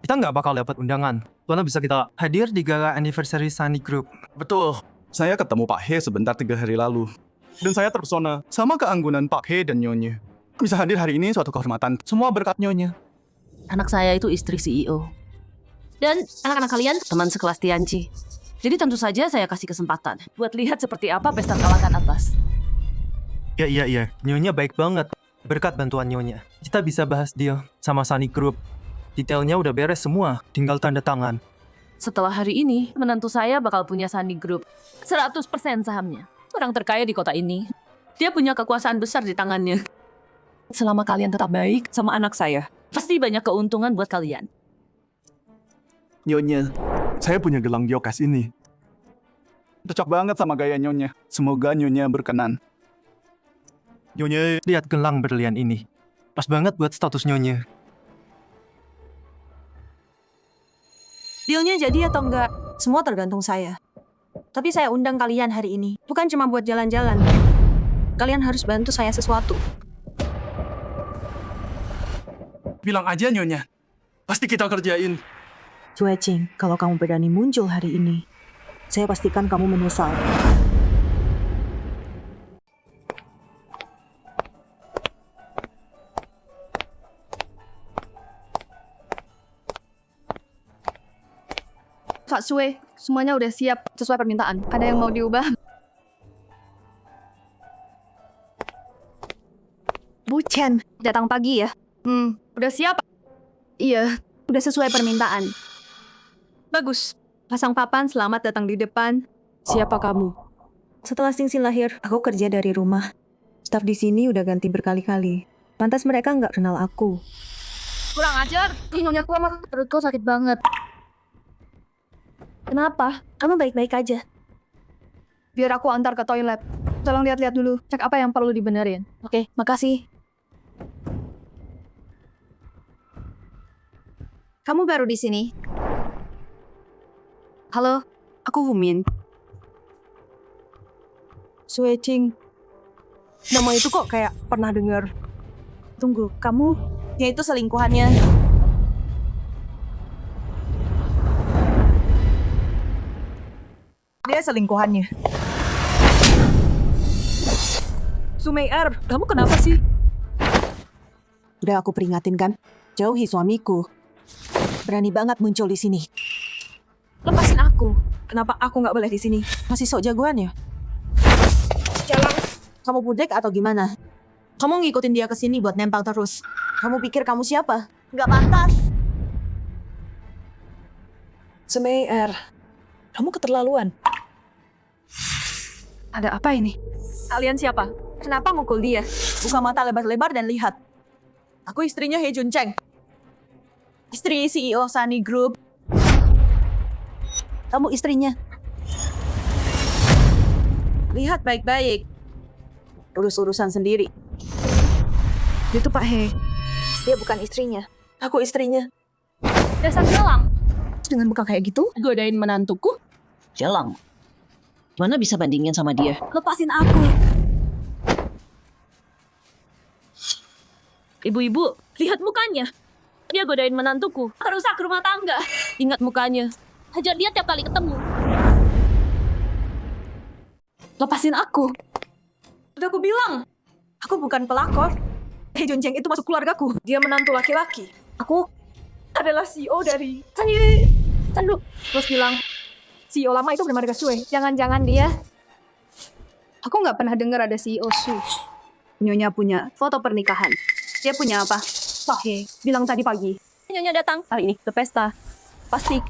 kita nggak bakal dapat undangan. Karena bisa kita hadir di gala anniversary Sunny Group. Betul. Saya ketemu Pak He sebentar 3 hari lalu. Dan saya terpesona sama keanggunan Pak He dan Nyonya. Bisa hadir hari ini suatu kehormatan. Semua berkat Nyonya. Anak saya itu istri CEO. Dan anak-anak kalian teman sekelas Tianji. Jadi tentu saja saya kasih kesempatan buat lihat seperti apa pesta kalangan atas. Iya. Nyonya baik banget. Berkat bantuan Nyonya, kita bisa bahas deal sama Sunny Group. Detailnya udah beres semua, tinggal tanda tangan. Setelah hari ini, menantu saya bakal punya Sunny Group. 100% sahamnya. Orang terkaya di kota ini. Dia punya kekuasaan besar di tangannya. Selama kalian tetap baik sama anak saya, pasti banyak keuntungan buat kalian. Nyonya, saya punya gelang Gyokas ini. Cocok banget sama gaya Nyonya. Semoga Nyonya berkenan. Nyonya, lihat gelang berlian ini. Pas banget buat status Nyonya. Dealnya jadi atau enggak, semua tergantung saya. Tapi saya undang kalian hari ini, bukan cuma buat jalan-jalan. Kalian harus bantu saya sesuatu. Bilang aja Nyonya. Pasti kita kerjain. Cuecing, kalau kamu berani muncul hari ini, saya pastikan kamu menyesal. Kak Sue, semuanya udah siap sesuai permintaan. Ada yang mau diubah? Bucen, datang pagi ya? Udah siap? Iya, udah sesuai permintaan. Bagus. Pasang papan selamat datang di depan. Siapa kamu? Setelah Singsin lahir, aku kerja dari rumah. Staf di sini udah ganti berkali-kali. Pantas mereka nggak kenal aku. Kurang ajar. Nyonya tua mah perutku sakit banget. Kenapa? Kamu baik-baik aja. Biar aku antar ke toilet. Tolong lihat-lihat dulu, cek apa yang perlu dibenerin. Oke, makasih. Kamu baru di sini? Halo, aku Humin. Switching. Nama itu kok kayak pernah dengar. Tunggu, kamu? Ya itu selingkuhannya. Dia selingkuhannya. Sumeier, kamu kenapa sih? Udah aku peringatin kan? Jauhi suamiku. Berani banget muncul di sini. Lepasin aku. Kenapa aku nggak boleh di sini? Masih sok jagoan ya? Jalan. Kamu budek atau gimana? Kamu ngikutin dia ke sini buat nempel terus. Kamu pikir kamu siapa? Nggak pantas. Semeir, kamu keterlaluan. Ada apa ini? Kalian siapa? Kenapa mukul dia? Buka mata lebar-lebar dan lihat. Aku istrinya Hye Jun Cheng. Istri CEO Sunny Group. Kamu istrinya. Lihat baik-baik. Urus-urusan sendiri. Itu Pak He. Dia bukan istrinya. Aku istrinya. Dasar jelang. Dengan muka kayak gitu? Godain menantuku? Jelang. Gimana bisa bandingin sama dia? Lepasin aku. Ibu-ibu, lihat mukanya. Dia godain menantuku. Rusak rumah tangga. Ingat mukanya. Hajar dia tiap kali ketemu. Lepasin aku. Udah aku bilang. Aku bukan pelakor. Hye Jun Cheng itu masuk keluargaku. Dia menantu laki-laki. Aku adalah CEO dari Tanduk. Terus bilang, CEO lama itu benar-benar Sue. Jangan-jangan dia... Aku nggak pernah dengar ada CEO Su. Nyonya punya foto pernikahan. Dia punya apa? Pak He bilang tadi pagi. Nyonya datang hari ini ke pesta. Pasti.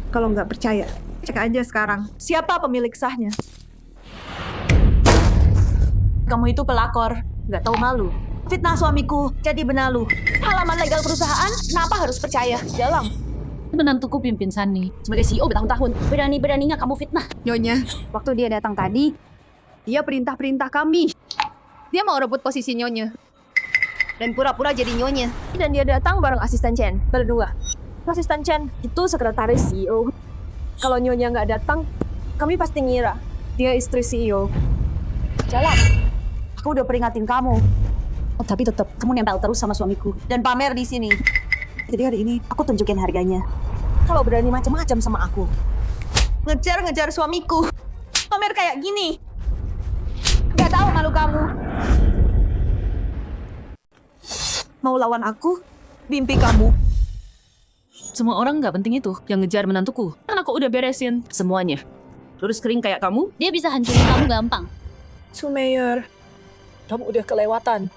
Kalau nggak percaya, cek aja sekarang. Siapa pemilik sahnya? Kamu itu pelakor. Nggak tahu malu. Fitnah suamiku, jadi benalu. Halaman legal perusahaan, kenapa harus percaya? Dalam. Menantuku pimpin Sunny. Sebagai CEO bertahun-tahun. Berani-beraninya kamu fitnah. Nyonya, waktu dia datang tadi, dia perintah-perintah kami. Dia mau rebut posisi Nyonya. Dan pura-pura jadi Nyonya. Dan dia datang bareng asisten Chen, berdua. Asisten Chen itu sekretaris CEO. Kalau Nyonya nggak datang, kami pasti ngira dia istri CEO. Jalan. Aku udah peringatin kamu. Oh, tapi tetap kamu nempel terus sama suamiku dan pamer di sini. Jadi hari ini aku tunjukin harganya. Kalau berani macam-macam sama aku, ngejar-ngejar suamiku, pamer kayak gini, nggak tahu malu kamu. Mau lawan aku, mimpi kamu. Semua orang nggak penting itu yang ngejar menantuku. Kan aku udah beresin semuanya. Lurus kering kayak kamu, Dia bisa hancurin kamu gampang. Sumeir, kamu udah kelewatan.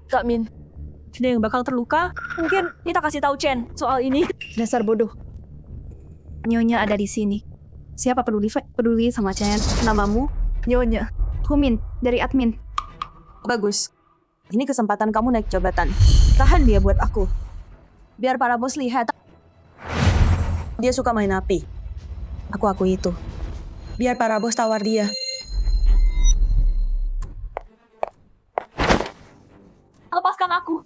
Kak Min, ada yang bakal terluka? Mungkin kita kasih tahu Chen soal ini. Dasar bodoh. Nyonya ada di sini. Siapa peduli sama Chen? Namamu? Nyonya. Humin, dari admin. Bagus. Ini kesempatan kamu naik jabatan. Tahan dia buat aku. Biar para bos lihat. Dia suka main api. Aku akui itu. Biar para bos tawar dia. Lepaskan aku.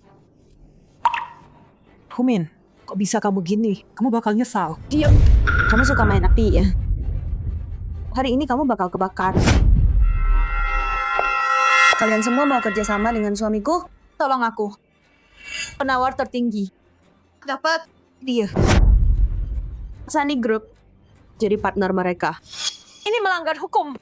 Humin, kok bisa kamu gini? Kamu bakal nyesal. Diam. Kamu suka main api ya? Hari ini kamu bakal kebakar. Kalian semua mau kerjasama dengan suamiku? Tolong aku. Penawar tertinggi. Dapat dia. Sunny Group jadi partner mereka. Ini melanggar hukum.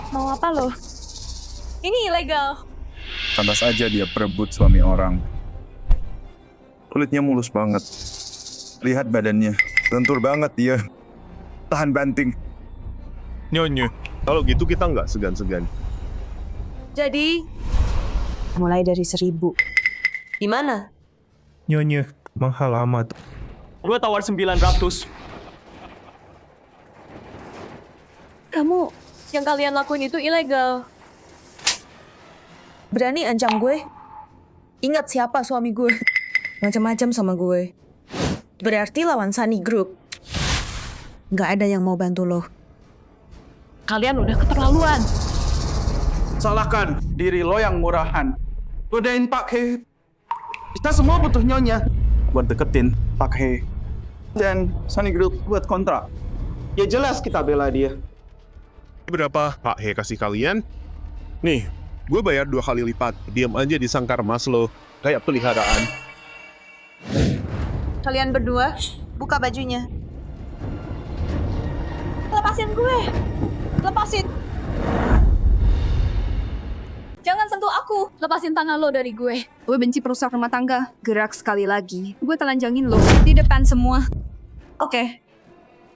Mau apa lo? Ini ilegal. Pantas aja dia perebut suami orang. Kulitnya mulus banget. Lihat badannya, lentur banget dia. Tahan banting. Nyonya, kalau gitu kita nggak segan-segan. Jadi, mulai dari 1.000. Gimana? Nyonya, mahal amat. Gue tawar 900. Kamu, yang kalian lakuin itu ilegal. Berani ancam gue? Ingat siapa suami gue? Macam-macam sama gue. Berarti lawan Sunny Group. Nggak ada yang mau bantu lo. kalian udah keterlaluan. Salahkan diri lo yang murahan. Godain Pak He. Kita semua butuh Nyonya buat deketin Pak He. Dan Sunny Group buat kontrak. Ya jelas kita bela dia. Berapa Pak He kasih kalian? Nih, gue bayar 2 kali lipat. Diam aja di sangkar emas lo. Kayak peliharaan. Kalian berdua, buka bajunya. Lepasin gue. Lepasin. Jangan sentuh aku. Lepasin tangan lo dari gue. Gue benci perusak rumah tangga. Gerak sekali lagi. Gue telanjangin lo. Di depan semua. Oke.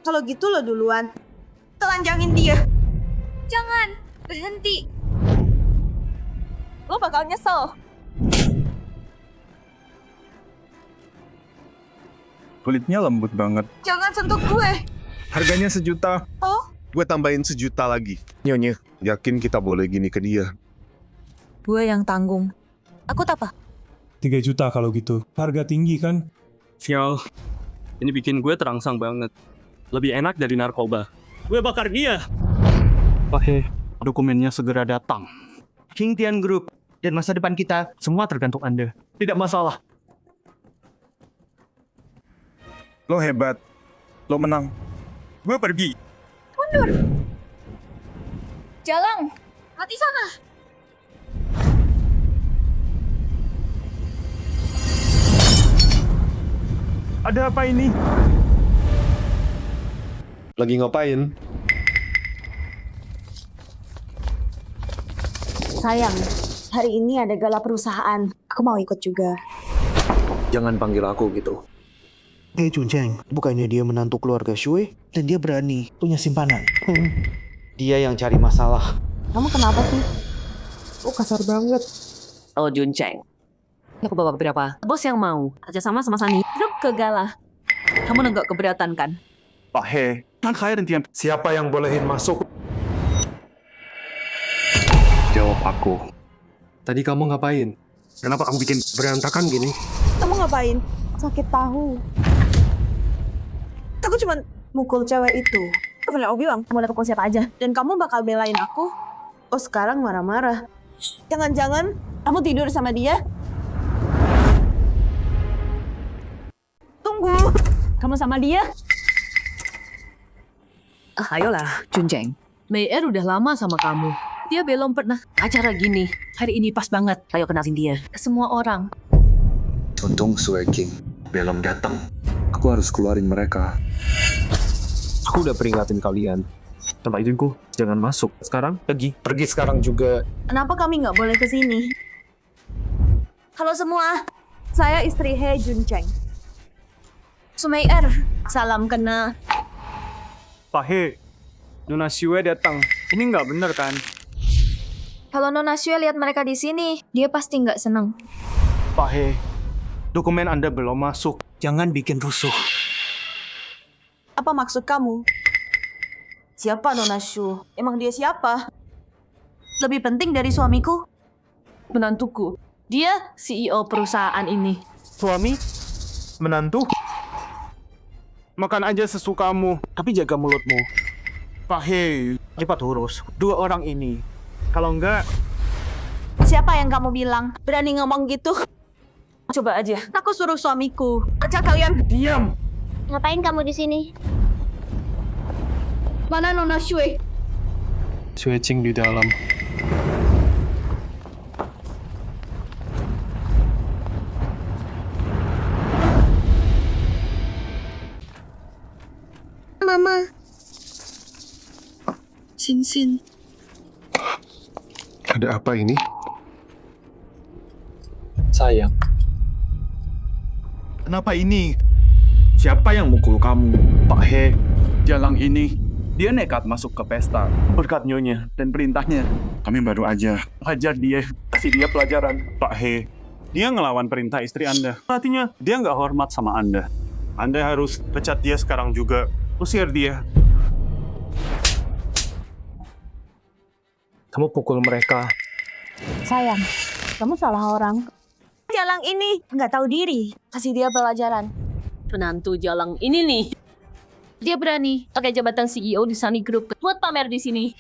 Kalau gitu lo duluan. Telanjangin dia. Jangan. Berhenti. Lo bakal nyesel. Kulitnya lembut banget. Jangan sentuh gue. Harganya 1 juta. Oh? Gue tambahin 1 juta lagi. Nyonya, yakin kita boleh gini ke dia? Gue yang tanggung. Aku tak apa. 3 juta kalau gitu. Harga tinggi kan? Sial, ini bikin gue terangsang banget. Lebih enak dari narkoba. Gue bakar dia. Pak He, dokumennya segera datang. Qingtian Group dan masa depan kita semua tergantung Anda. Tidak masalah. Lo hebat. Lo menang. Gue pergi. Mundur. Jalan. Hati sana. Ada apa ini? Lagi ngapain? Sayang, hari ini ada gala perusahaan. Aku mau ikut juga. Jangan panggil aku gitu. Junjeng, bukannya dia menantu keluarga Shui? Dan dia berani punya simpanan. Dia yang cari masalah. Kamu kenapa sih? Oh, kasar banget. Oh, Junjeng. Aku bawa beberapa. Bos yang mau kerjasama sama Sunny Group ke gala. Kamu nggak keberatan kan? Pak He, kan kaya dan tiap. Siapa yang bolehin masuk? Jawab aku. Tadi kamu ngapain? Kenapa kamu bikin berantakan gini? Kamu ngapain? Sakit tahu. Aku cuma mukul cewek itu. Aku bilang, kamu udah pukul siapa aja. Dan kamu bakal belain aku. Oh, sekarang marah-marah. Jangan-jangan kamu tidur sama dia? Tunggu. Kamu sama dia? Ayolah, Junjeng. Mei Er udah lama sama kamu. Dia belum pernah acara gini. Hari ini pas banget. Ayo kenalin dia ke semua orang. Untung Sui King belum datang. Aku harus keluarin mereka. Aku udah peringatin kalian. Tanpa izinku, jangan masuk. Sekarang, pergi. Pergi sekarang juga. Kenapa kami nggak boleh ke sini? Halo semua, saya istri He Junjeng. Sumei Er, salam kenal. Pak He, Nona Xue datang. Ini nggak bener kan? Kalau Nona Xue lihat mereka di sini, dia pasti nggak senang. Pak He, dokumen Anda belum masuk. Jangan bikin rusuh. Apa maksud kamu? Siapa Nona Xue? Emang dia siapa? Lebih penting dari suamiku? Menantuku. Dia CEO perusahaan ini. Suami? Menantu? Makan aja sesukamu, tapi jaga mulutmu. Pak He, cepat urus 2 orang ini. Kalau enggak... Siapa yang kamu bilang? Berani ngomong gitu? Coba aja. Aku suruh suamiku. Kerja kalian. Diam! Ngapain kamu di sini? Mana Nona Xue? Sui Qing di dalam. Mama. Sin. Ada apa ini? Sayang. Kenapa ini? Siapa yang mukul kamu? Pak He, jalang ini. Dia nekat masuk ke pesta. Berkat nyonya dan perintahnya. Kami baru aja. Hajar dia. Kasih dia pelajaran. Pak He, dia ngelawan perintah istri Anda. Artinya, dia nggak hormat sama Anda. Anda harus pecat dia sekarang juga. Usir dia. Kamu pukul mereka. Sayang, kamu salah orang. Jalang ini nggak tahu diri. Kasih dia pelajaran. Penantu Jalang ini nih. Dia berani pakai jabatan CEO di Sunny Group buat pamer di sini.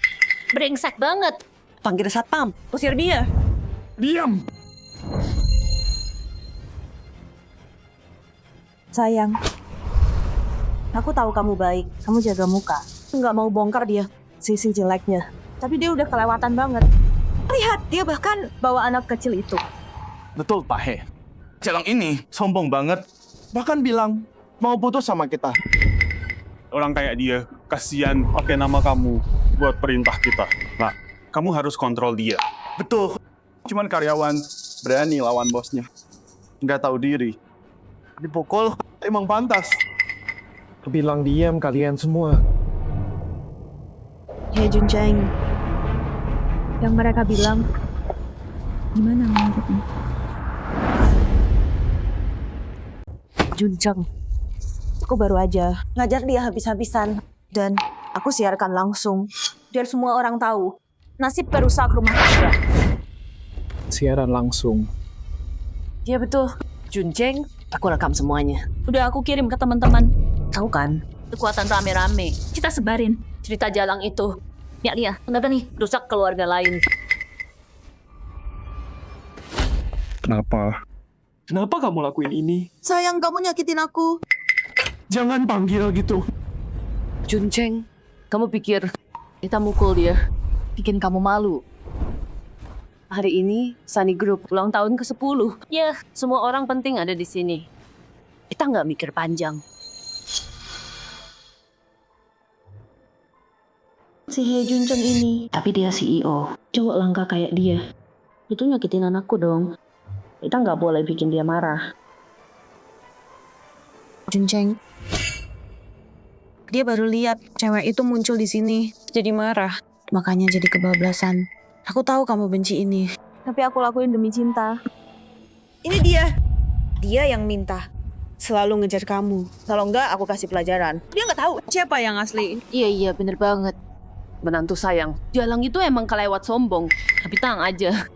Brengsek banget. Panggil satpam. Usir dia. Diam! Sayang, aku tahu kamu baik. Kamu jaga muka. Nggak mau bongkar dia. Sisi jeleknya. Tapi dia udah kelewatan banget. Lihat, dia bahkan bawa anak kecil itu. Betul, Pak He. Jalang ini sombong banget. Bahkan bilang mau putus sama kita. Orang kayak dia kasihan pakai nama kamu buat perintah kita. Nah, kamu harus kontrol dia. Betul. Cuman karyawan berani lawan bosnya. Nggak tahu diri. Dipukul emang pantas. Bilang diam kalian semua. Hei Junjang, yang mereka bilang, gimana menurutmu? Junjang, aku baru aja ngajar dia habis-habisan. Dan aku siarkan langsung, biar semua orang tahu nasib perusak rumah tangga. Siaran langsung. Ya betul. Junjang, aku rekam semuanya. Udah aku kirim ke teman-teman. Tahu kan? Kekuatan rame-rame. Kita sebarin cerita Jalang itu. Ya dia, kenapa nih rusak keluarga lain? Kenapa? Kenapa kamu lakuin ini? Sayang, kamu nyakitin aku. Jangan panggil gitu. Junjang, kamu pikir kita mukul dia, bikin kamu malu? Hari ini Sunny Group ulang tahun ke-10. Ya, semua orang penting ada di sini. Kita nggak mikir panjang. Si Hei Junjang ini, tapi dia CEO. Cowok langka kayak dia. Itu nyakitin anakku dong. Kita nggak boleh bikin dia marah. Junjang, dia baru lihat cewek itu muncul di sini, jadi marah. Makanya jadi kebablasan. Aku tahu kamu benci ini. Tapi aku lakuin demi cinta. Ini dia. Dia yang minta. Selalu ngejar kamu. Kalau enggak, aku kasih pelajaran. Dia nggak tahu siapa yang asli. Iya, bener banget. Menantu sayang, Jalang itu emang kelewat sombong. Tapi tenang aja.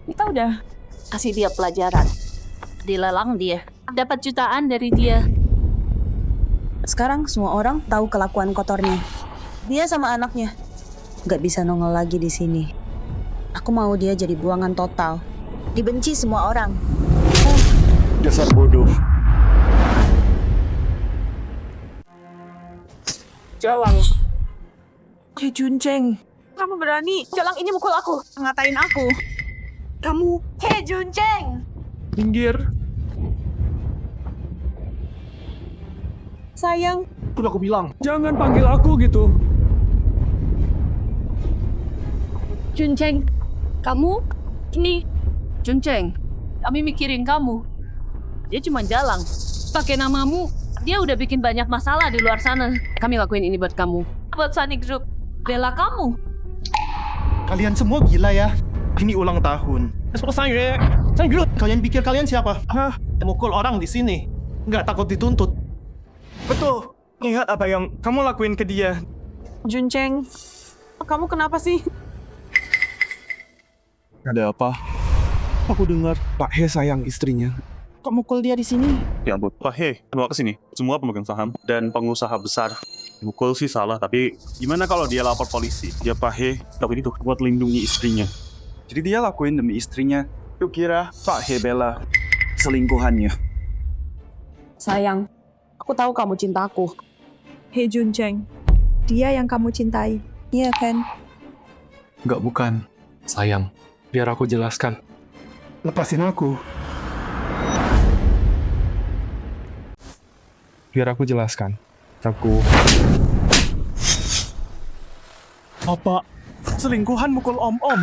Kita udah kasih dia pelajaran. Dilelang dia. Dapat jutaan dari dia. Sekarang semua orang tahu kelakuan kotornya. Dia sama anaknya. Nggak bisa nongol lagi di sini. Aku mau dia jadi buangan total. Dibenci semua orang. Dasar bodoh. Jalang. Hei Junjang, kamu berani? Jalang ini mukul aku, ngatain aku. Kamu. Hei Junjang. Minggir. Sayang. Udah aku bilang, jangan panggil aku gitu. Junjang, kamu ini Junjang, kami mikirin kamu. Dia cuma Jalang. Pakai namamu, dia udah bikin banyak masalah di luar sana. Kami lakuin ini buat kamu. Buat Sunny Group. Bela kamu. Kalian semua gila ya. Ini ulang tahun. Sunny Group. Kalian pikir kalian siapa? Hah? Mukul orang di sini. Nggak takut dituntut. Betul. Lihat apa yang kamu lakuin ke dia. Junjang, kamu kenapa sih? Ada apa? Aku dengar Pak He sayang istrinya. Kok mukul dia di sini? Ya ampun, Pak He, bawa ke sini. Semua pemegang saham dan pengusaha besar. Mukul sih salah, tapi gimana kalau dia lapor polisi? Ya Pak He, tapi itu buat lindungi istrinya. Jadi dia lakuin demi istrinya. Lu kira Pak He bela selingkuhannya? Sayang, aku tahu kamu cinta aku. Hei Junjang, dia yang kamu cintai. Iya kan? Enggak, bukan. Sayang, biar aku jelaskan. Lepasin aku. Biar aku jelaskan. Aku... Apa? Selingkuhan mukul om-om?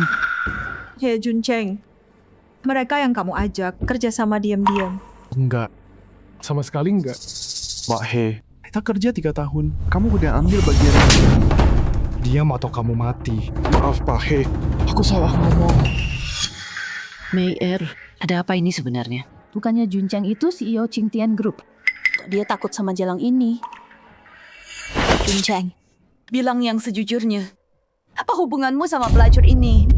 Hei Junjang, mereka yang kamu ajak kerja sama diam-diam. Enggak. Sama sekali enggak. Pak He, kita kerja 3 tahun. Kamu udah ambil bagian. Diam atau kamu mati. Maaf Pak He, aku salah ngomong. Mei-er, ada apa ini sebenarnya? Bukannya Junjang itu CEO Qingtian Group? Dia takut sama Jalang ini. Junjang, bilang yang sejujurnya. Apa hubunganmu sama pelacur ini?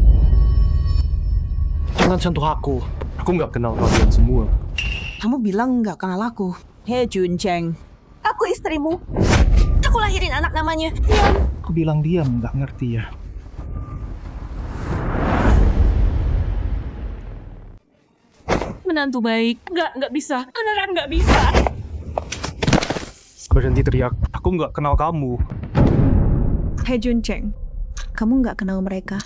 Jangan sentuh aku. Aku nggak kenal kalian semua. Kamu bilang nggak kenal aku. Hei Junjang, aku istrimu. Aku lahirin anak namanya Yan. Aku bilang diam, nggak ngerti ya. Menantu baik. Nggak bisa. Beneran nggak bisa. Berhenti teriak. Aku nggak kenal kamu. Hei Junjang, kamu nggak kenal mereka.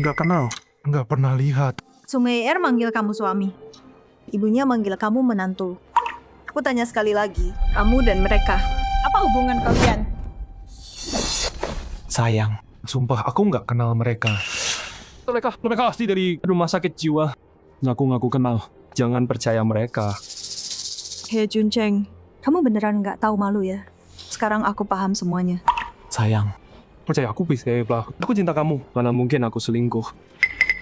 Nggak kenal. Nggak pernah lihat. Sumei-er manggil kamu suami. Ibunya manggil kamu menantu. Aku tanya sekali lagi, kamu dan mereka, apa hubungan kalian? Sayang, sumpah aku nggak kenal mereka. Mereka asli dari rumah sakit jiwa. Ngaku-ngaku kenal. Jangan percaya mereka. Hei Juncheng, kamu beneran nggak tahu malu ya? Sekarang aku paham semuanya. Sayang, percaya aku bisa lah. Aku cinta kamu. Mana mungkin aku selingkuh.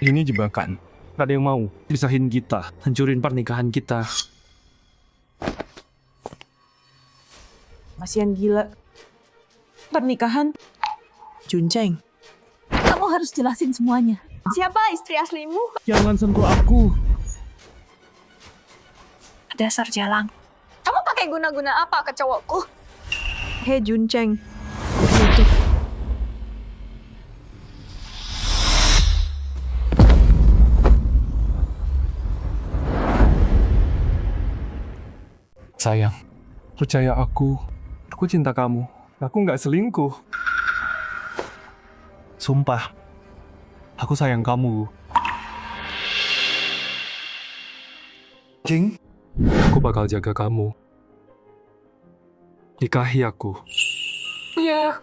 Ini jebakan. Gak ada yang mau pisahin kita, hancurin pernikahan kita. Masih yang gila. Pernikahan? Juncheng, kamu harus jelasin semuanya. Siapa istri aslimu? Jangan sentuh aku. Dasar jalang. Kamu pakai guna-guna apa ke cowokku? Hei Juncheng. Sayang, percaya aku. Aku cinta kamu. Aku nggak selingkuh. Sumpah, aku sayang kamu. Jing, aku bakal jaga kamu. Nikahi aku. Iya.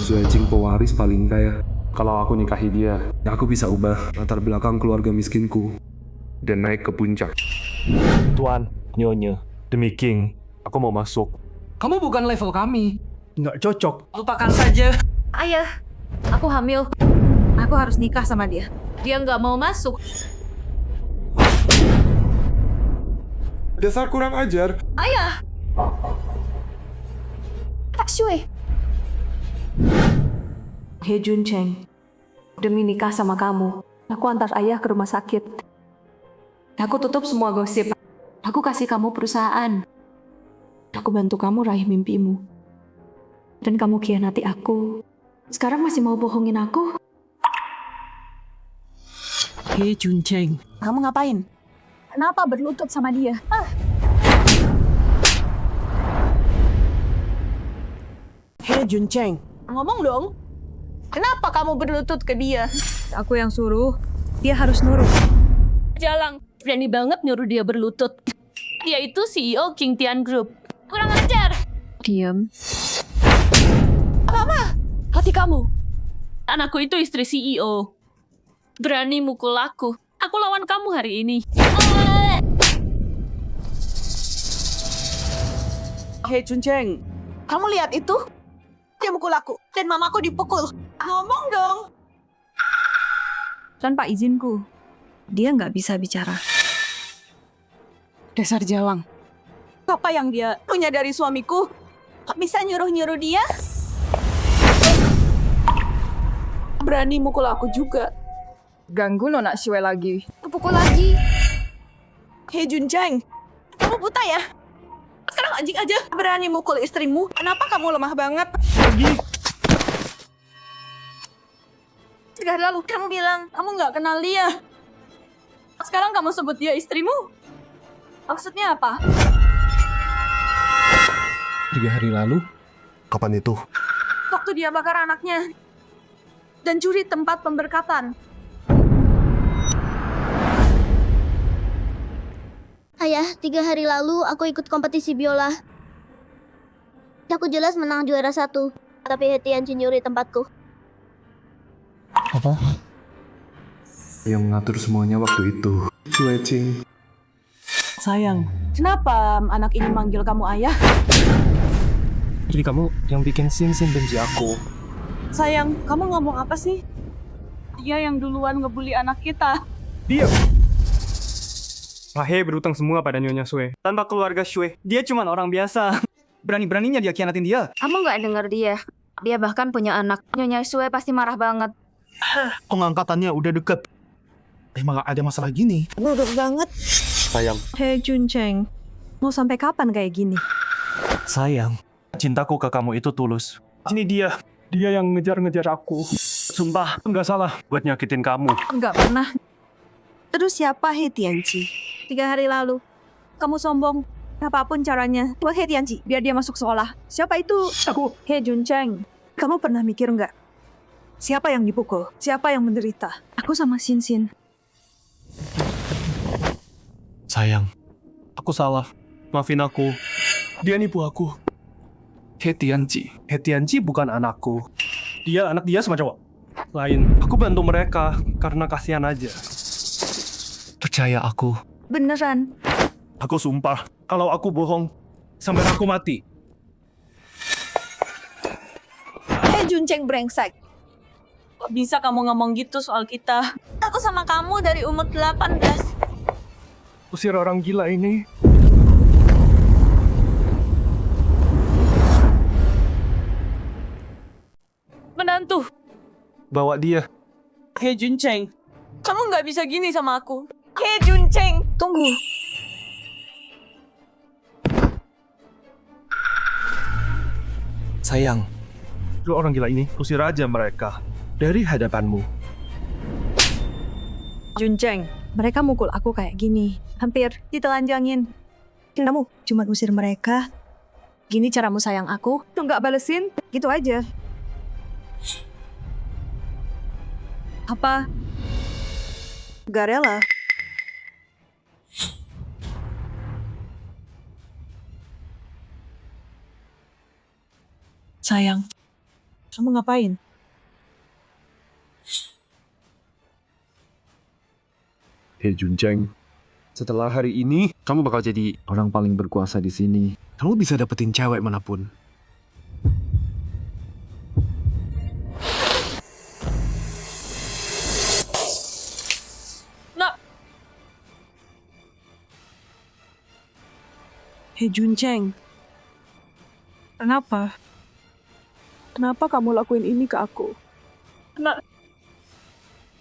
Suecing pewaris paling kaya. Kalau aku nikahi dia, aku bisa ubah latar belakang keluarga miskinku dan naik ke puncak. Tuan, Nyonya, demi King, aku mau masuk. Kamu bukan level kami. Nggak cocok. Lupakan saja. Ayah, aku hamil. Aku harus nikah sama dia. Dia nggak mau masuk. Dasar kurang ajar. Ayah! Kak Shui. Hei Juncheng, demi nikah sama kamu, aku antar ayah ke rumah sakit. Aku tutup semua gosip. Aku kasih kamu perusahaan. Aku bantu kamu raih mimpimu. Dan kamu khianati aku. Sekarang masih mau bohongin aku? Hei Juncheng, kamu ngapain? Kenapa berlutut sama dia? Hei Juncheng, ngomong dong. Kenapa kamu berlutut ke dia? Aku yang suruh. Dia harus nurut. Jalang, berani banget nyuruh dia berlutut. Dia itu CEO King Tian Group. Kurang ajar. Diam. Mama, hati kamu. Anakku itu istri CEO. Berani mukul aku. Aku lawan kamu hari ini. Hei Juncheng, kamu lihat itu? Dia mukul aku, dan mamaku dipukul. Ngomong dong. Tanpa izinku, dia nggak bisa bicara. Dasar jalang. Apa yang dia punya dari suamiku? Kok bisa nyuruh-nyuruh dia? Berani mukul aku juga. Ganggu Nona Shue lagi. Kepukul lagi. Hei Juncheng, kamu buta ya? Sekarang anjing aja berani mukul istrimu. Kenapa kamu lemah banget? Lagi. 3 hari lalu kamu bilang kamu nggak kenal dia. Sekarang kamu sebut dia istrimu. Maksudnya apa? 3 hari lalu? Kapan itu? Waktu dia bakar anaknya. Dan curi tempat pemberkatan. Ayah, 3 hari lalu aku ikut kompetisi biola. Aku jelas menang juara 1. Tapi Hetian nyuri tempatku. Apa? Yang ngatur semuanya waktu itu. Suecing. Sayang, kenapa anak ini manggil kamu ayah? Jadi kamu yang bikin Sin benci aku. Sayang, kamu ngomong apa sih? Dia yang duluan ngebully anak kita. Diam! Rahe berutang semua pada Nyonya Shue. Tanpa keluarga Shue, dia cuma orang biasa. Berani-beraninya dia khianatin dia. Kamu nggak dengar dia. Dia bahkan punya anak. Nyonya Shue pasti marah banget. Pengangkatannya udah deket. Emang gak ada masalah gini. Buruk banget. Sayang. Hei Juncheng, mau sampai kapan kayak gini? Sayang, cintaku ke kamu itu tulus. Ini dia. Dia yang ngejar-ngejar aku. Sumpah, nggak salah buat nyakitin kamu. Nggak pernah. Terus siapa Hei Tianqi? 3 hari lalu, kamu sombong. Apapun caranya, buat Hei Tianqi, biar dia masuk sekolah. Siapa itu? Aku. Hei Juncheng, kamu pernah mikir nggak? Siapa yang dipukul? Siapa yang menderita? Aku sama Sin. Sayang, aku salah. Maafin aku. Dia nipu aku. He Tianji bukan anakku. Anak dia sama cowok lain. Aku bantu mereka karena kasihan aja. Percaya aku. Beneran. Aku sumpah, kalau aku bohong, sampai aku mati. Junceng brengsek. Kok bisa kamu ngomong gitu soal kita? Aku sama kamu dari umur 18. Usir orang gila ini. Menantu. Bawa dia. Hei Junceng, kamu nggak bisa gini sama aku. Hei Junceng, tunggu. Sayang, lu orang gila ini, usir aja mereka dari hadapanmu. Junceng, mereka mukul aku kayak gini. Hampir ditelanjangin. Kamu cuma usir mereka. Gini caramu sayang aku? Tuh nggak balesin, gitu aja. Apa? Gak rela? sayang. Kamu ngapain? Hei Junceng, setelah hari ini, kamu bakal jadi orang paling berkuasa di sini. Kamu bisa dapetin cewek manapun. Hei Junceng, kenapa? Kenapa kamu lakuin ini ke aku? Nak.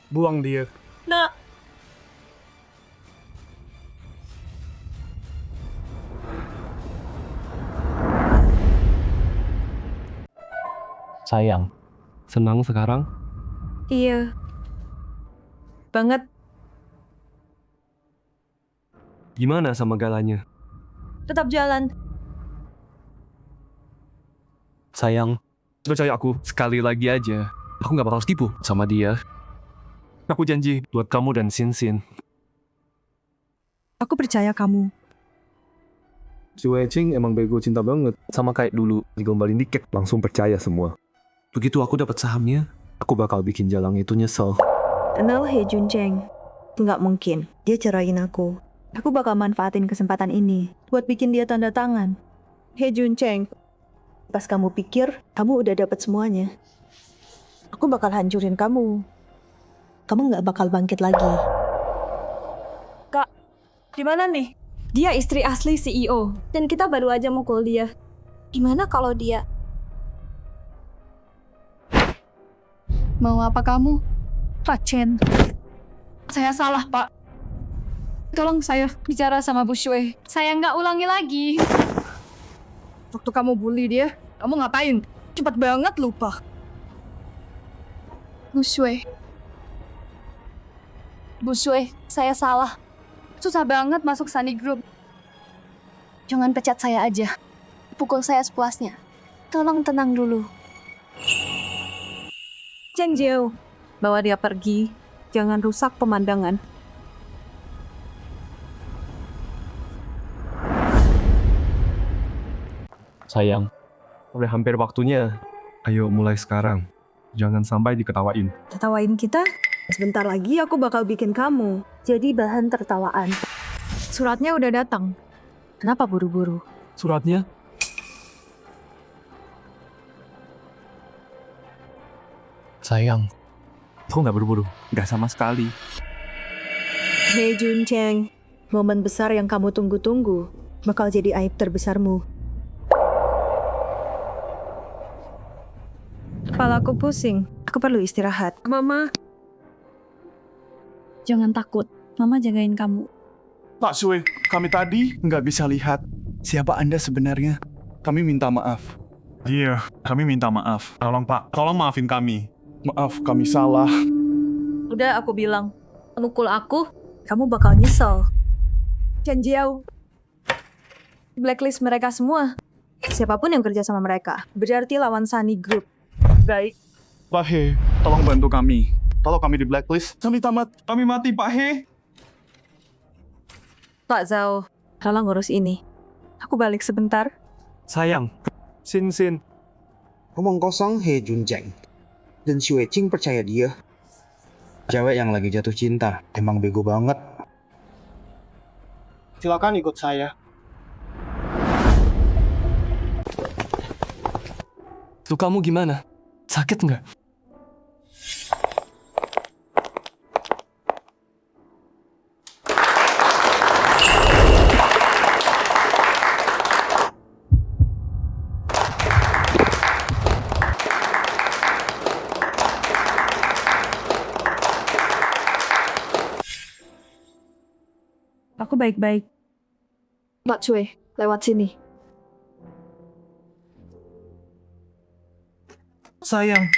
Buang dia. Nak. Sayang, senang sekarang? Iya. Banget. Gimana sama galanya? Tetap jalan. Sayang, percaya aku sekali lagi aja. Aku gak bakal tipu sama dia. Aku janji buat kamu dan Sin. Aku percaya kamu. Si Wei-Ching emang bego cinta banget. Sama kayak dulu, digombalin dikit, langsung percaya semua. Begitu aku dapat sahamnya, aku bakal bikin Jalang itu nyesel. Kenal Hei Junceng. Nggak mungkin, dia cerain aku. Aku bakal manfaatin kesempatan ini buat bikin dia tanda tangan. Hei Junceng, pas kamu pikir kamu udah dapat semuanya, aku bakal hancurin kamu. Kamu nggak bakal bangkit lagi. Kak, di mana nih? Dia istri asli CEO, dan kita baru aja mukul dia. Gimana kalau dia... Mau apa kamu? Pak Chen. Saya salah, Pak. Tolong saya bicara sama Bu Shui. Saya nggak ulangi lagi. Waktu kamu bully dia, kamu ngapain? Cepat banget lupa. Bu Shui. Bu Shui, saya salah. Susah banget masuk Sunny Group. Jangan pecat saya aja. Pukul saya sepuasnya. Tolong tenang dulu. Cheng Jiu, bawa dia pergi. Jangan rusak pemandangan. Sayang, udah hampir waktunya. Ayo mulai sekarang. Jangan sampai diketawain. Tertawain kita? Sebentar lagi aku bakal bikin kamu jadi bahan tertawaan. Suratnya udah datang. Kenapa buru-buru? Suratnya? Sayang, aku nggak buru-buru. Nggak sama sekali. Hei Junceng, momen besar yang kamu tunggu-tunggu bakal jadi aib terbesarmu. Kepalaku pusing. Aku perlu istirahat. Mama. Jangan takut. Mama jagain kamu. Pak Shui, kami tadi nggak bisa lihat siapa Anda sebenarnya. Kami minta maaf. Iya, kami minta maaf. Tolong Pak, tolong maafin kami. Maaf, kami salah. Udah aku bilang. Mukul aku, kamu bakal nyesel. Chen Jiao. Blacklist mereka semua. Siapapun yang kerja sama mereka, berarti lawan Sunny Group. Baik. Pak He, tolong bantu kami. Kalau kami di blacklist, kami tamat. Kami mati, Pak He. Pak Zhao, tolong ngurus ini. Aku balik sebentar. Sayang, Sin. Omong kosong He Junjang. Dan si Wei-Ching percaya dia. Cewek yang lagi jatuh cinta, emang bego banget. Silakan ikut saya. Tuh kamu gimana? Sakit nggak? Aku baik-baik. Mbak Cui, lewat sini. Sayang.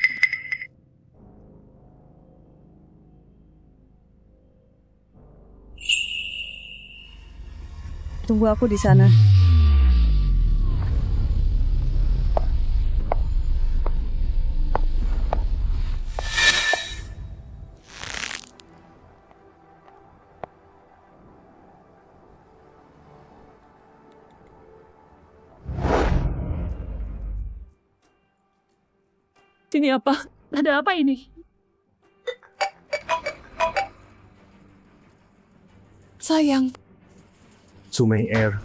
Tunggu aku di sana. Ini apa? Ada apa ini? Sayang. Sumei Air.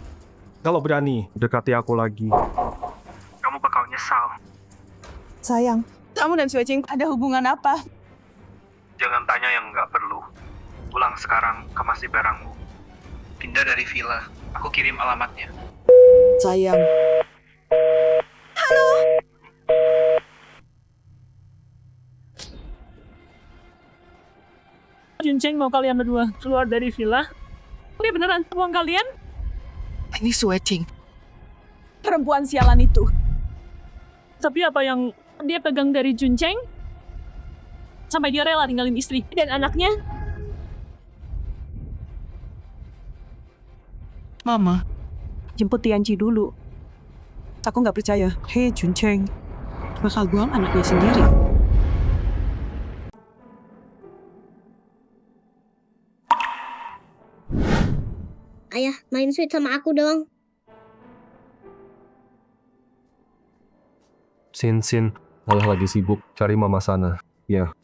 Kalau berani, dekati aku lagi. Kamu bakal nyesal. Sayang, kamu dan Sweching ada hubungan apa? Jangan tanya yang nggak perlu. Pulang sekarang ke Masih Barangmu. Pindah dari villa. Aku kirim alamatnya. Sayang. Junjeng mau kalian berdua keluar dari villa? Dia beneran uang kalian? Ini Sweching. Perempuan sialan itu. Tapi apa yang dia pegang dari Junjeng? Sampai dia rela tinggalin istri dan anaknya? Mama, jemput Tianji dulu. Aku nggak percaya. Hei, Junjeng bakal buang anaknya sendiri. Ayah, main sweet sama aku dong. Sin. Ayah lagi sibuk cari mama sana. Ya.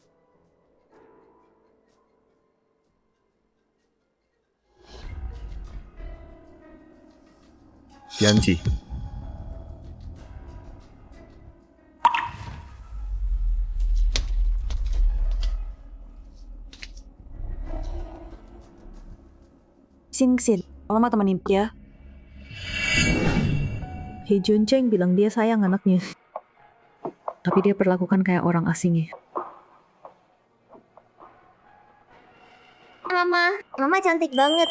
Tianji. Sin, Mama temenin dia. Hei Junjeng bilang dia sayang anaknya. Tapi dia perlakukan kayak orang asing ya. Mama cantik banget.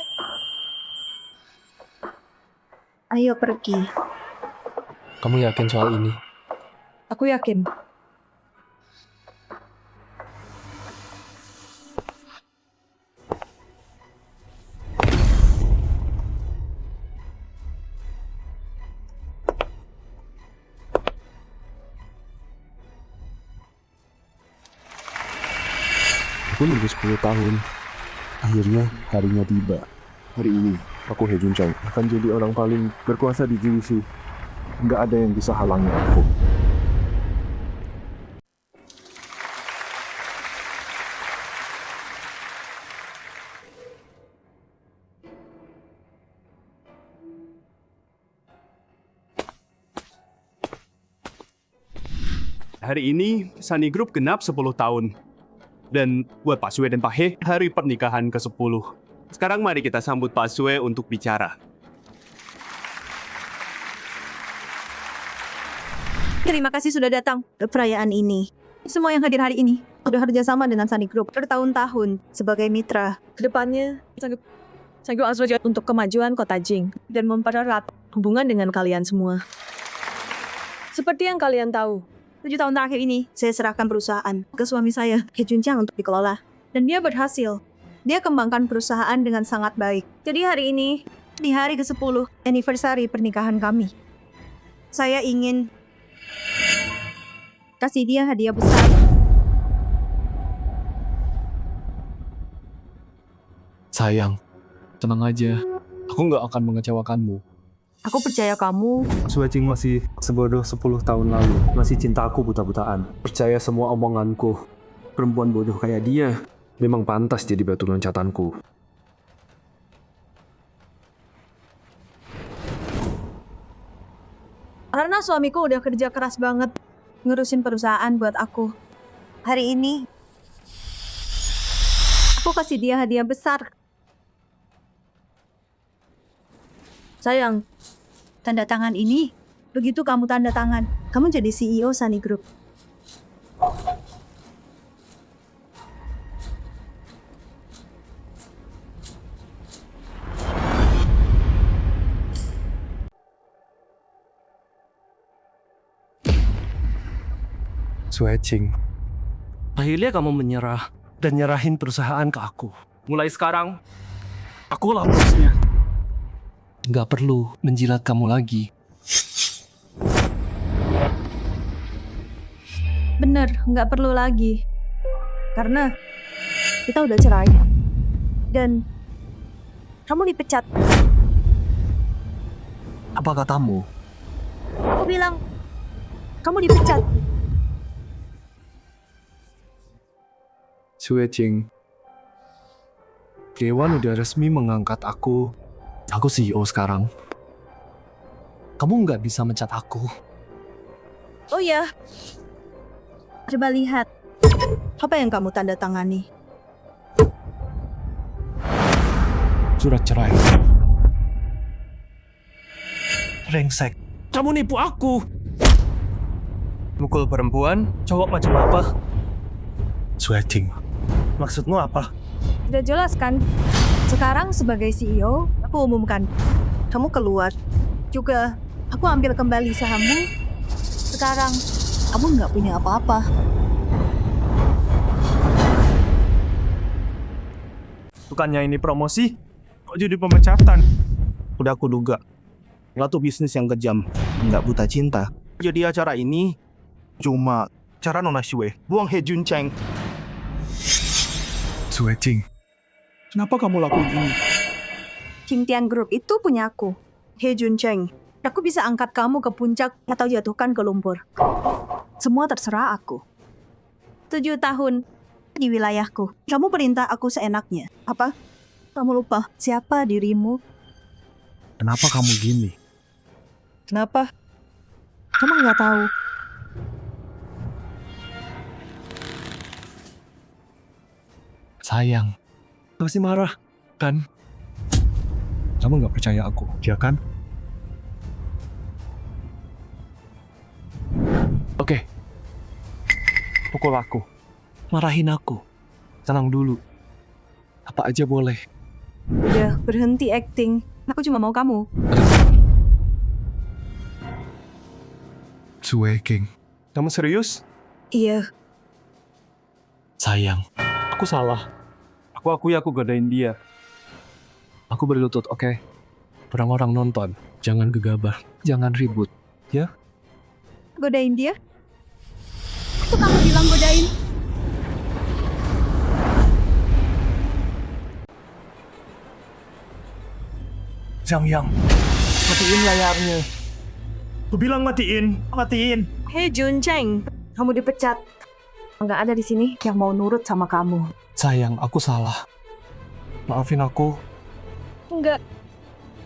Ayo pergi. Kamu yakin soal ini? Aku yakin. Aku nunggu 10 tahun. Akhirnya harinya tiba. Hari ini, aku He Junjang akan jadi orang paling berkuasa di JVC. Nggak ada yang bisa halangi aku. Hari ini, Sunny Group genap 10 tahun. Dan buat Pak Sue dan Pak He, hari pernikahan ke-10. Sekarang mari kita sambut Pak Sue untuk bicara. Terima kasih sudah datang ke perayaan ini. Semua yang hadir hari ini sudah kerjasama dengan Sunny Group bertahun-tahun sebagai mitra. Kedepannya, Sanggup Asroja untuk kemajuan kota Jing dan mempererat hubungan dengan kalian semua. Seperti yang kalian tahu, 7 tahun terakhir ini, saya serahkan perusahaan ke suami saya, He Junjang, untuk dikelola. Dan dia berhasil. Dia kembangkan perusahaan dengan sangat baik. Jadi hari ini, di hari ke-10 anniversary pernikahan kami, saya ingin kasih dia hadiah besar. Sayang, tenang aja. Aku nggak akan mengecewakanmu. Aku percaya kamu. Suecing masih sebodoh 10 tahun lalu. Masih cinta aku buta-butaan. Percaya semua omonganku. Perempuan bodoh kayak dia memang pantas jadi batu loncatanku. Karena suamiku udah kerja keras banget ngurusin perusahaan buat aku. Hari ini, aku kasih dia hadiah besar. Sayang, tanda tangan ini, begitu kamu tanda tangan, kamu jadi CEO Sunny Group. Suecing, akhirnya kamu menyerah dan nyerahin perusahaan ke aku. Mulai sekarang, akulah bosnya. Nggak perlu menjilat kamu lagi. Bener, nggak perlu lagi. Karena kita udah cerai. Dan kamu dipecat. Apa katamu? Aku bilang, kamu dipecat. Suecing, Dewan udah resmi mengangkat aku. Aku CEO sekarang. Kamu nggak bisa mencat aku. Oh ya, coba lihat. Apa yang kamu tanda tangani? Surat cerai. Rengsek. Kamu nipu aku. Mukul perempuan, cowok macam apa? Suecing, maksudmu apa? Udah jelas kan? Sekarang sebagai CEO, aku umumkan. Kamu keluar. Juga, aku ambil kembali sahammu. Sekarang, kamu nggak punya apa-apa. Bukannya ini promosi, kok jadi pemecatan? Udah aku duga. Lo tuh bisnis yang kejam, nggak buta cinta. Jadi acara ini cuma cara Nona Shue buang He Jun Cheng. Suecing, Kenapa kamu lakuin ini? Qingtian Group itu punya aku, He Jun Cheng. Aku bisa angkat kamu ke puncak atau jatuhkan ke lumpur. Semua terserah aku. 7 tahun di wilayahku. Kamu perintah aku seenaknya. Apa? Kamu lupa siapa dirimu? kenapa kamu gini? Kenapa? Kamu nggak tahu. Sayang, masih marah, kan? Kamu nggak percaya aku, ya kan? Oke. Pukul aku. Marahin aku. Tenang dulu. Apa aja boleh. Udah, berhenti acting. Aku cuma mau kamu. Suecing, kamu serius? Iya. Sayang, aku salah. Aku akui aku godain dia. Aku berlutut, oke? Orang-orang nonton, jangan gegabah, jangan ribut, ya? Godain dia? Itu kamu bilang godain. Zhang Yang, matiin layarnya. Aku bilang matiin, matiin. Hey Jun Cheng, kamu dipecat. Nggak ada di sini yang mau nurut sama kamu. Sayang, aku salah. Maafin aku. Enggak.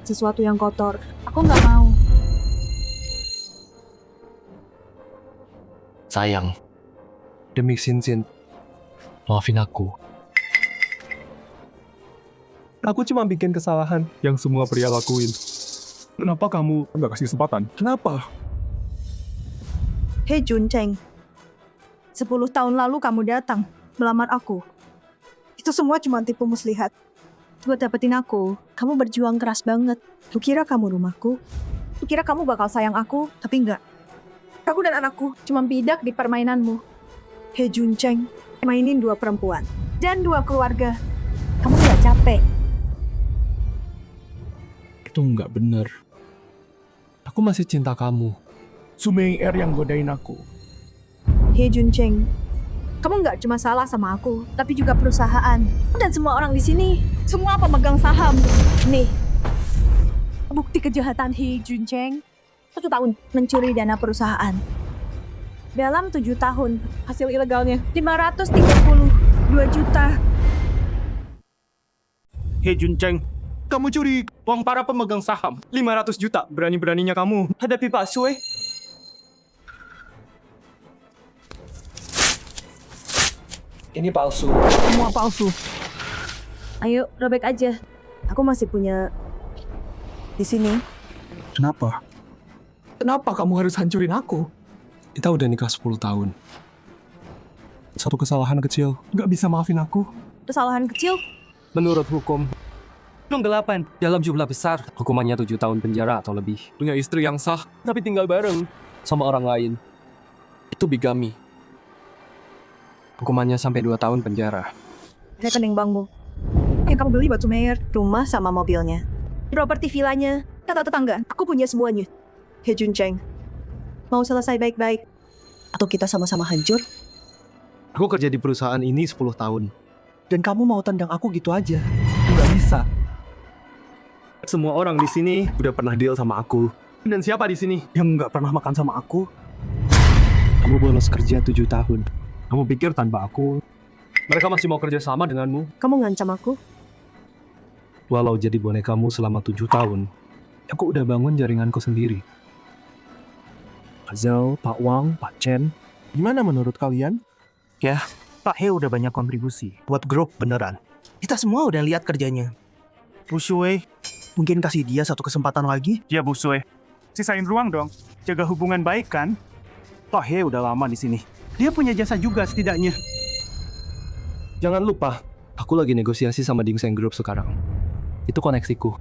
Sesuatu yang kotor. Aku nggak mau. Sayang, demi Xin, maafin aku. Aku cuma bikin kesalahan yang semua pria lakuin. Kenapa kamu nggak kasih kesempatan? Kenapa? Hey Jun Cheng, 10 tahun lalu kamu datang melamar aku. Itu semua cuma tipu muslihat. Buat dapetin aku, kamu berjuang keras banget. Lu kira kamu rumahku? Lu kira kamu bakal sayang aku? Tapi enggak. Aku dan anakku cuma bidak di permainanmu. Hey Jun Cheng, mainin 2 perempuan dan 2 keluarga. Kamu nggak capek? Itu nggak bener. Aku masih cinta kamu. Sumeng Er yang godain aku. Hey Jun Cheng, kamu nggak cuma salah sama aku, tapi juga perusahaan dan semua orang di sini, semua pemegang saham. Nih, Bukti kejahatan Hee Juncheng. 1 tahun mencuri dana perusahaan. Dalam 7 tahun, hasil ilegalnya 532 juta. Hei Juncheng, kamu curi uang para pemegang saham. 500 juta, berani-beraninya kamu hadapi Pak Sue. Ini palsu. Semua palsu. Ayo, robek aja. Aku masih punya di sini. Kenapa? Kenapa kamu harus hancurin aku? Kita udah nikah 10 tahun. Satu kesalahan kecil, nggak bisa maafin aku. Kesalahan kecil? Menurut hukum, Dong 8 dalam jumlah besar, hukumannya 7 tahun penjara atau lebih. Punya istri yang sah, tapi tinggal bareng sama orang lain. Itu bigami. Hukumannya sampai 2 tahun penjara. Rekening bankmu. Yang kamu beli buat Sumeir, rumah sama mobilnya. Properti vilanya, kata tetangga, aku punya semuanya. Hei Juncheng, mau selesai baik-baik? Atau kita sama-sama hancur? Aku kerja di perusahaan ini 10 tahun. Dan kamu mau tendang aku gitu aja? Nggak bisa. Semua orang di sini udah pernah deal sama aku. Dan siapa di sini yang nggak pernah makan sama aku? Kamu bolos kerja 7 tahun. Kamu pikir tanpa aku, mereka masih mau kerja sama denganmu? Kamu ngancam aku? Walau jadi bonekamu selama 7 tahun, aku udah bangun jaringanku sendiri. Hazel, Pak Wang, Pak Chen, gimana menurut kalian? Ya, Pak He udah banyak kontribusi buat grup beneran. Kita semua udah lihat kerjanya. Bu Sue, mungkin kasih dia satu kesempatan lagi? Ya Bu Sue, sisain ruang dong. Jaga hubungan baik kan? Pak He udah lama di sini. Dia punya jasa juga setidaknya. Jangan lupa, aku lagi negosiasi sama Dingseng Group sekarang. Itu koneksiku.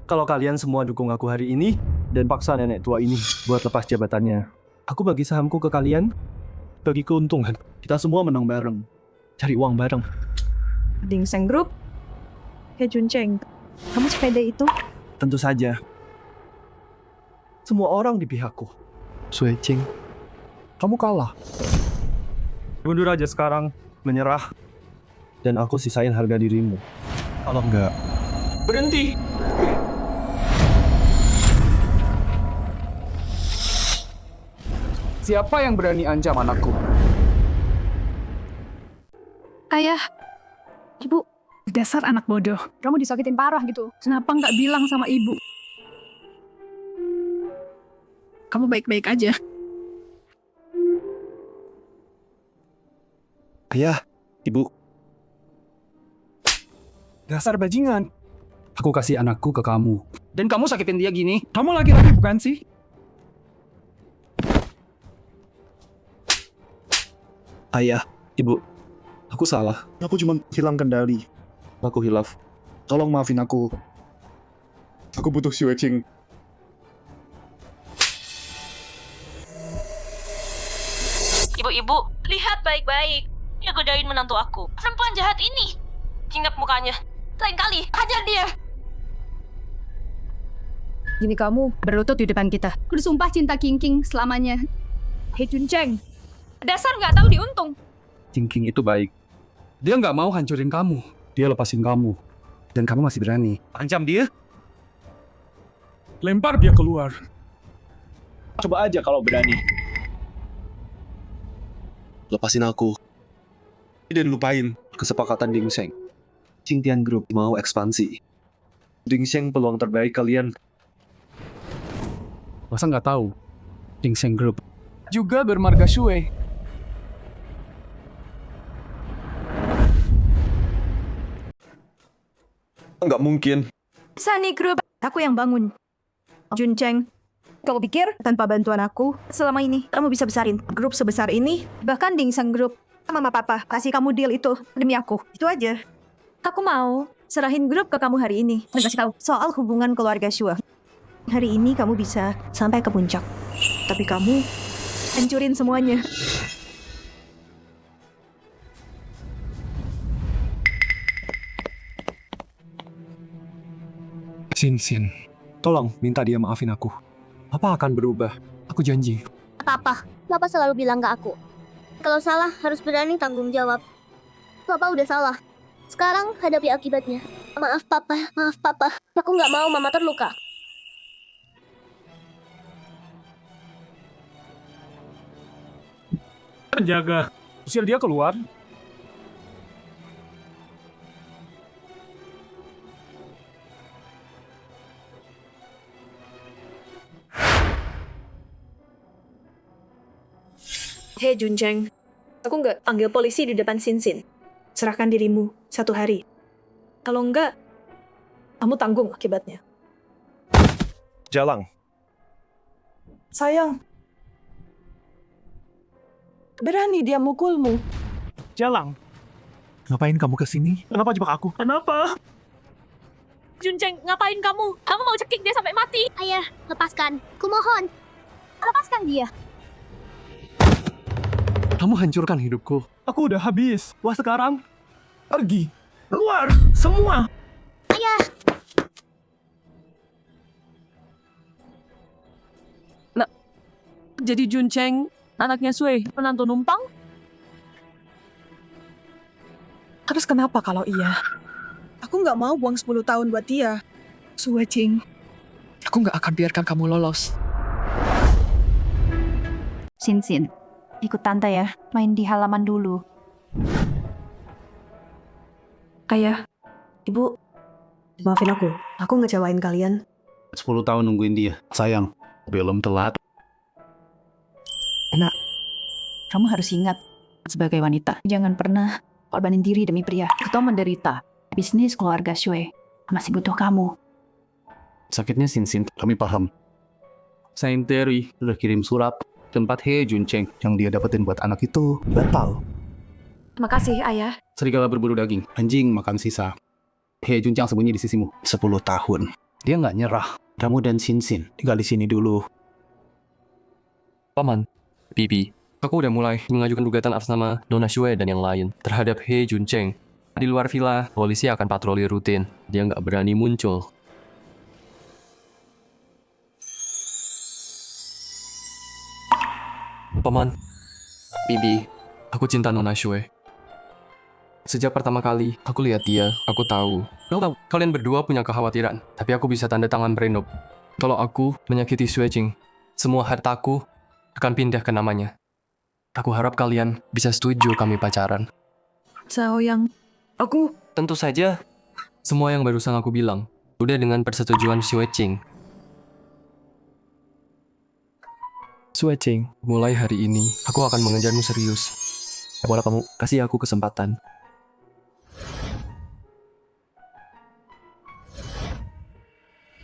Kalau kalian semua dukung aku hari ini, dan paksa nenek tua ini buat lepas jabatannya, aku bagi sahamku ke kalian, bagi keuntungan. Kita semua menang bareng. Cari uang bareng. Dingseng Group? Hei Juncheng, kamu sepede itu? Tentu saja. Semua orang di pihakku. Sue Ching, kamu kalah. Mundur aja sekarang, menyerah. Dan aku sisain harga dirimu. Kalau enggak, berhenti. Siapa yang berani ancam anakku? Ayah. Ibu. Dasar anak bodoh. Kamu disakitin parah gitu. Kenapa nggak bilang sama ibu? Kamu baik-baik aja. Ayah, ibu. Dasar bajingan. Aku kasih anakku ke kamu. Dan kamu sakitin dia gini? Kamu laki-laki bukan sih? Ayah, ibu. Aku salah. Aku cuma hilang kendali. Aku hilaf. Tolong maafin aku. Aku butuh Sue Ching. Ibu-ibu, lihat baik-baik. Dia godain menantu aku. Perempuan jahat ini. Hinggap mukanya. Lain kali, hajar dia. Gini kamu berlutut di depan kita. Bersumpah cinta King selamanya. Hei Juncheng, dasar nggak tahu diuntung. King itu baik. Dia nggak mau hancurin kamu. Dia lepasin kamu. Dan kamu masih berani. Ancam dia. Lempar dia keluar. Coba aja kalau berani. Lepasin aku. Dan lupain kesepakatan Dingseng. Qingtian Group mau ekspansi. Dingseng peluang terbaik kalian. Masa nggak tahu? Dingseng Group Juga bermarga Sue. nggak mungkin. Sunny Group, aku yang bangun. Juncheng, kau pikir tanpa bantuan aku, selama ini kamu bisa besarin grup sebesar ini? Bahkan Dingseng Group, mama papa kasih kamu deal itu demi aku. Itu aja. Aku mau serahin grup ke kamu hari ini dan kasih tahu soal hubungan keluarga Shua. Hari ini kamu bisa sampai ke puncak. Tapi kamu hancurin semuanya. Sin, tolong minta dia maafin aku. Papa akan berubah. Aku janji. Papa selalu bilang ke aku, kalau salah harus berani tanggung jawab. Papa udah salah. Sekarang hadapi akibatnya. Maaf papa. Aku nggak mau mama terluka. Penjaga. Usir dia keluar. Hei Juncheng, aku nggak panggil polisi di depan Sinsin. Serahkan dirimu 1 hari. Kalau enggak, kamu tanggung akibatnya. Jalang. Sayang. Berani dia mukulmu. Jalang. Ngapain kamu kesini? Kenapa jebak aku? Kenapa? Juncheng, ngapain kamu? Kamu mau cekik dia sampai mati? Ayah, lepaskan. Kumohon. Lepaskan dia. Kamu hancurkan hidupku. Aku udah habis. Wah sekarang, pergi. Keluar, semua. Ayah. Jadi Juncheng, anaknya Sui, penantu numpang? Terus kenapa kalau iya? Aku nggak mau buang 10 tahun buat dia. Sue Ching. Aku nggak akan biarkan kamu lolos. Sinsin, ikut tante ya, main di halaman dulu. Ayah, Ibu, maafin aku. Aku ngecewain kalian. 10 tahun nungguin dia. Sayang, belum telat. Nak, kamu harus ingat, sebagai wanita, jangan pernah korbanin diri demi pria. Atau menderita. Bisnis keluarga Shui masih butuh kamu. Sakitnya Sinsin, kami paham. Saint Terry udah kirim surat tempat He Juncheng yang dia dapetin buat anak itu batal. Makasih, Ayah. Serigala berburu daging, anjing makan sisa. He Juncheng sembunyi di sisimu 10 tahun. Dia nggak nyerah. Kamu dan Sinsin tinggal di sini dulu. Paman, Bibi, aku udah mulai mengajukan gugatan atas nama Nona Shui dan yang lain terhadap He Juncheng. Di luar villa, polisi akan patroli rutin. Dia nggak berani muncul. Paman, Bibi, aku cinta Nona Shui. Sejak pertama kali aku lihat dia, aku tahu. Kalian berdua punya kekhawatiran, tapi aku bisa tanda tangan prenup. Kalau aku menyakiti Sui Ching, semua hartaku akan pindah ke namanya. Aku harap kalian bisa setuju kami pacaran. Sao yang aku... Tentu saja, semua yang barusan aku bilang udah dengan persetujuan Sui Ching. Sui Ching, mulai hari ini aku akan mengejarmu serius. Boleh kamu kasih aku kesempatan.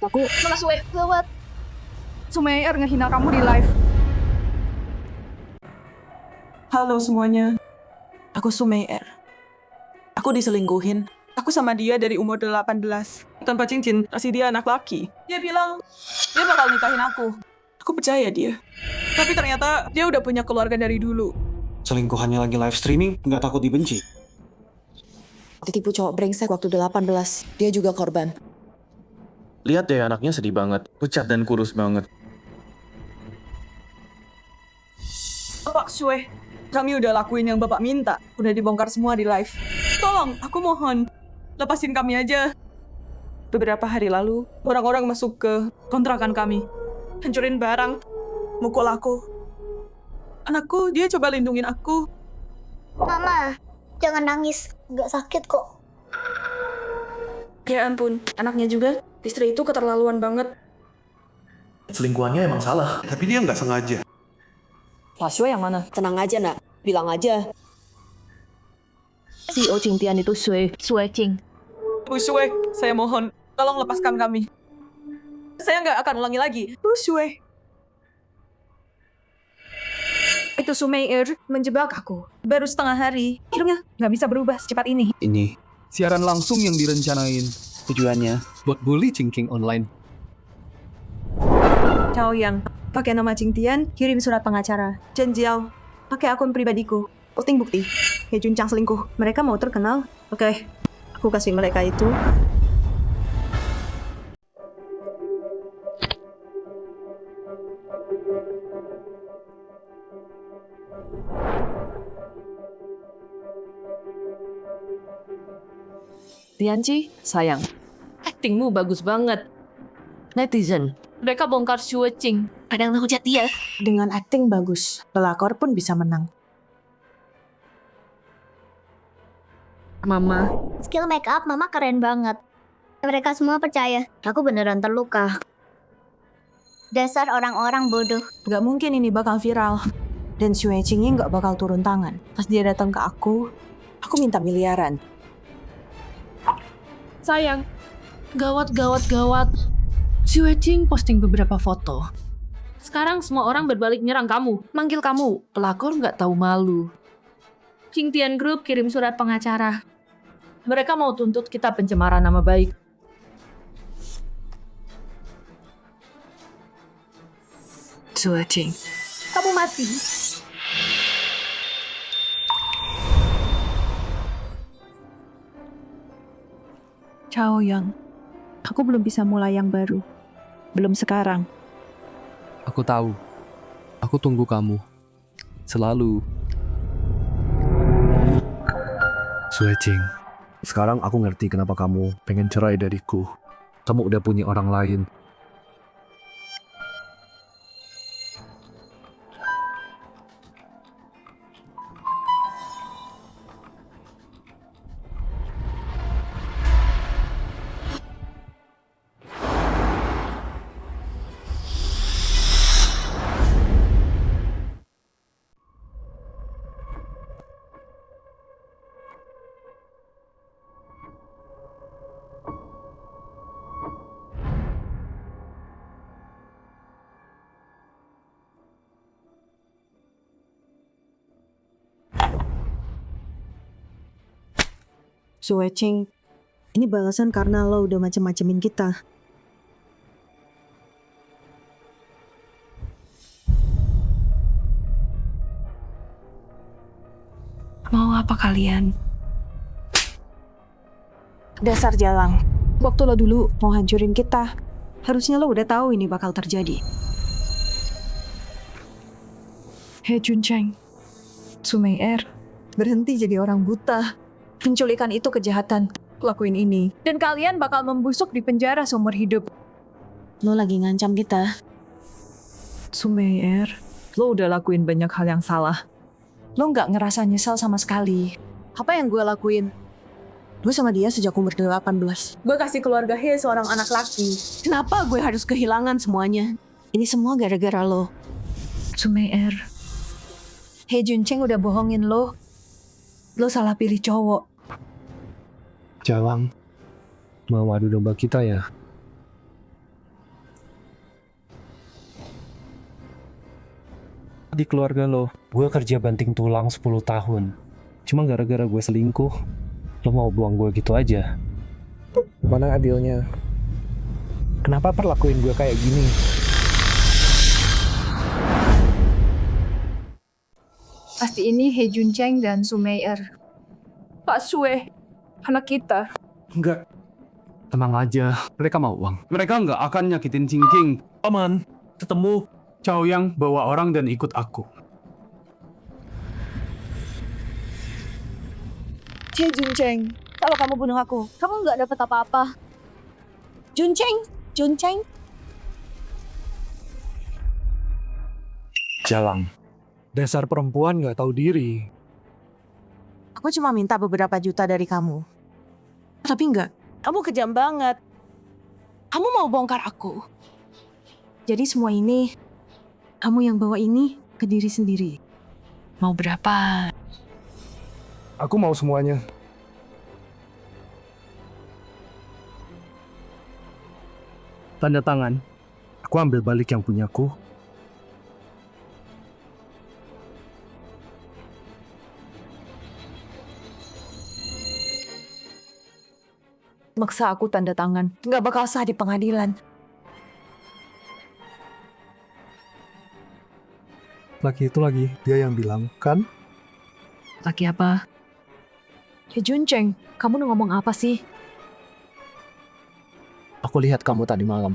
Aku... Nona Sue, gawat. Sumeir ngehina kamu di live. Halo semuanya. Aku Sumeir. Aku diselingkuhin. Aku sama dia dari umur 18. Tanpa cincin, kasih dia anak laki. Dia bilang, dia bakal nikahin aku. Aku percaya dia. Tapi ternyata dia udah punya keluarga dari dulu. Selingkuhannya lagi live streaming, nggak takut dibenci? Ditipu cowok brengsek waktu 18. Dia juga korban. Lihat deh anaknya sedih banget, pucat dan kurus banget. Bapak Sue, kami udah lakuin yang Bapak minta. Udah dibongkar semua di live. Tolong, aku mohon. Lepasin kami aja. Beberapa hari lalu, orang-orang masuk ke kontrakan kami. Hancurin barang, mukul aku. Anakku, dia coba lindungin aku. Mama, jangan nangis. Nggak sakit kok. Ya ampun, anaknya juga. Istri itu keterlaluan banget. Selingkuhannya emang salah, tapi dia nggak sengaja. Lasio yang mana? Tenang aja, nak. Bilang aja. CEO Jingtian itu Sui Ching. Bu Sue, saya mohon, tolong lepaskan kami. Saya nggak akan ulangi lagi. Bu Sue. Itu Sumeir menjebak aku. Baru setengah hari. Hidungnya nggak bisa berubah secepat ini. Ini Siaran langsung yang direncanain. tujuannya buat bully Cingking online. Cao Yang, pakai nama Jingtian, kirim surat pengacara. Chen Jiao, pakai akun pribadiku. Posting bukti. He Juncheng selingkuh. Mereka mau terkenal. Oke, aku kasih mereka itu. Tianci, sayang. Aktingmu bagus banget. Netizen, mereka bongkar Sui Ching. Ada yang hujat dia. Dengan akting bagus, pelakor pun bisa menang. Mama. Skill make up Mama keren banget. Mereka semua percaya. Aku beneran terluka. Dasar orang-orang bodoh. Gak mungkin ini bakal viral. Dan Xue Qingyi gak bakal turun tangan. Pas dia datang ke aku minta miliaran. Sayang, gawat. Xue Qing posting beberapa foto. Sekarang semua orang berbalik nyerang kamu. Manggil kamu pelakor nggak tahu malu. Qingtian Group kirim surat pengacara. Mereka mau tuntut kita pencemaran nama baik. Xue Qing, Kamu mati. Chao Yang, aku belum bisa mulai yang baru. Belum sekarang. Aku tahu. Aku tunggu kamu. Selalu. Xue Qing, sekarang aku ngerti kenapa kamu pengen cerai dariku. Kamu udah punya orang lain. Xue Qing, ini balasan karena lo udah macem-macemin kita. Mau apa kalian? Dasar jalang. Waktu lo dulu mau hancurin kita, harusnya lo udah tahu ini bakal terjadi. He Juncheng, Sumei Er, berhenti jadi orang buta. Penculikan itu kejahatan. Lakuin ini. Dan kalian bakal membusuk di penjara seumur hidup. Lo lagi ngancam kita. Sumei Er, lo udah lakuin banyak hal yang salah. Lo nggak ngerasa nyesel sama sekali. Apa yang gue lakuin? Gue sama dia sejak umur 18. Gue kasih keluarga He seorang anak laki. Kenapa gue harus kehilangan semuanya? Ini semua gara-gara lo. Sumei Er, He Juncheng udah bohongin lo. Lo salah pilih cowok. Jalang, mau adu domba kita ya? Di keluarga lo, gue kerja banting tulang 10 tahun. Cuma gara-gara gue selingkuh, lo mau buang gue gitu aja? Mana adilnya? Kenapa perlakuin gue kayak gini? Pasti ini He Juncheng dan Sumei Er. Pak Xue, anak kita. Enggak. Tenang aja, mereka mau uang. Mereka nggak akan nyakitin Qingqing. Aman, ketemu. Chao Yang bawa orang dan ikut aku. He Juncheng, kalau kamu bunuh aku, kamu nggak dapat apa-apa. Juncheng. Jalang, dasar perempuan nggak tahu diri. Aku cuma minta beberapa juta dari kamu. Tapi enggak, kamu kejam banget. Kamu mau bongkar aku. Jadi semua ini, kamu yang bawa ini ke diri sendiri. Mau berapa? Aku mau semuanya. Tanda tangan. Aku ambil balik yang punyaku. Maksa aku tanda tangan. Nggak bakal sah di pengadilan. Laki itu lagi, dia yang bilang, kan? Laki apa? Ya Juncheng, kamu ngomong apa sih? Aku lihat kamu tadi malam.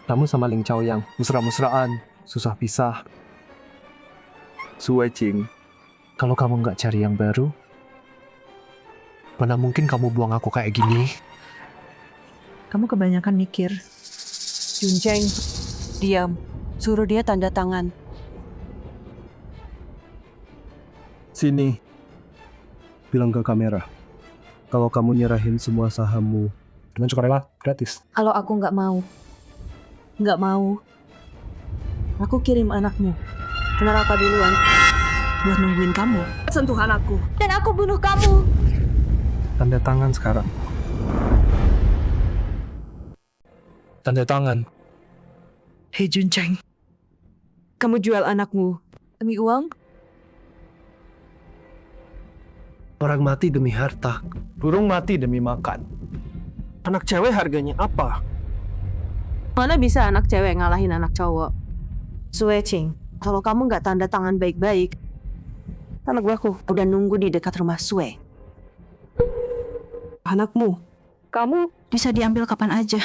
Kamu sama Ling Chao Yang mesra-mesraan, susah pisah. Xue Qing, kalau kamu nggak cari yang baru, mana mungkin kamu buang aku kayak gini? Kamu kebanyakan mikir. Juncheng, diam. Suruh dia tanda tangan. Sini. Bilang ke kamera. kalau kamu nyerahin semua sahammu dengan sukarela, gratis. Kalau aku nggak mau, aku kirim anakmu ke neraka duluan buat nungguin kamu. Sentuhan aku. Dan aku bunuh kamu. Tanda tangan sekarang. Tanda tangan. Hei Juncheng, kamu jual anakmu demi uang? Orang mati demi harta. Burung mati demi makan. Anak cewek harganya apa? Mana bisa anak cewek ngalahin anak cowok? Sue Ching, kalau kamu nggak tanda tangan baik-baik, anak aku udah nunggu di dekat rumah Sue. Anakmu, kamu bisa diambil kapan aja.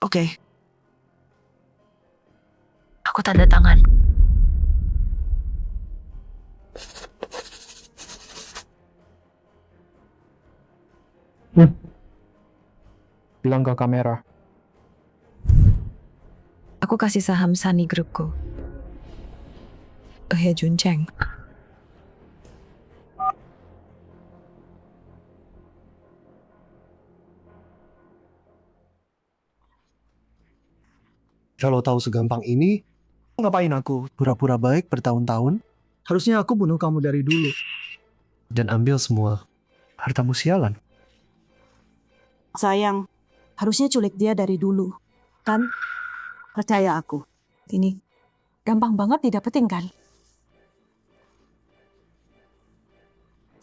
Oke. Aku tanda tangan. Bilang ke kamera. Aku kasih saham Sunny Groupku. Hei Juncheng. Kalau tahu segampang ini, Ngapain aku? pura-pura baik bertahun-tahun, Harusnya aku bunuh kamu dari dulu. dan ambil semua hartamu sialan. Sayang, harusnya culik dia dari dulu. Kan? Percaya aku. Ini gampang banget didapetin kan?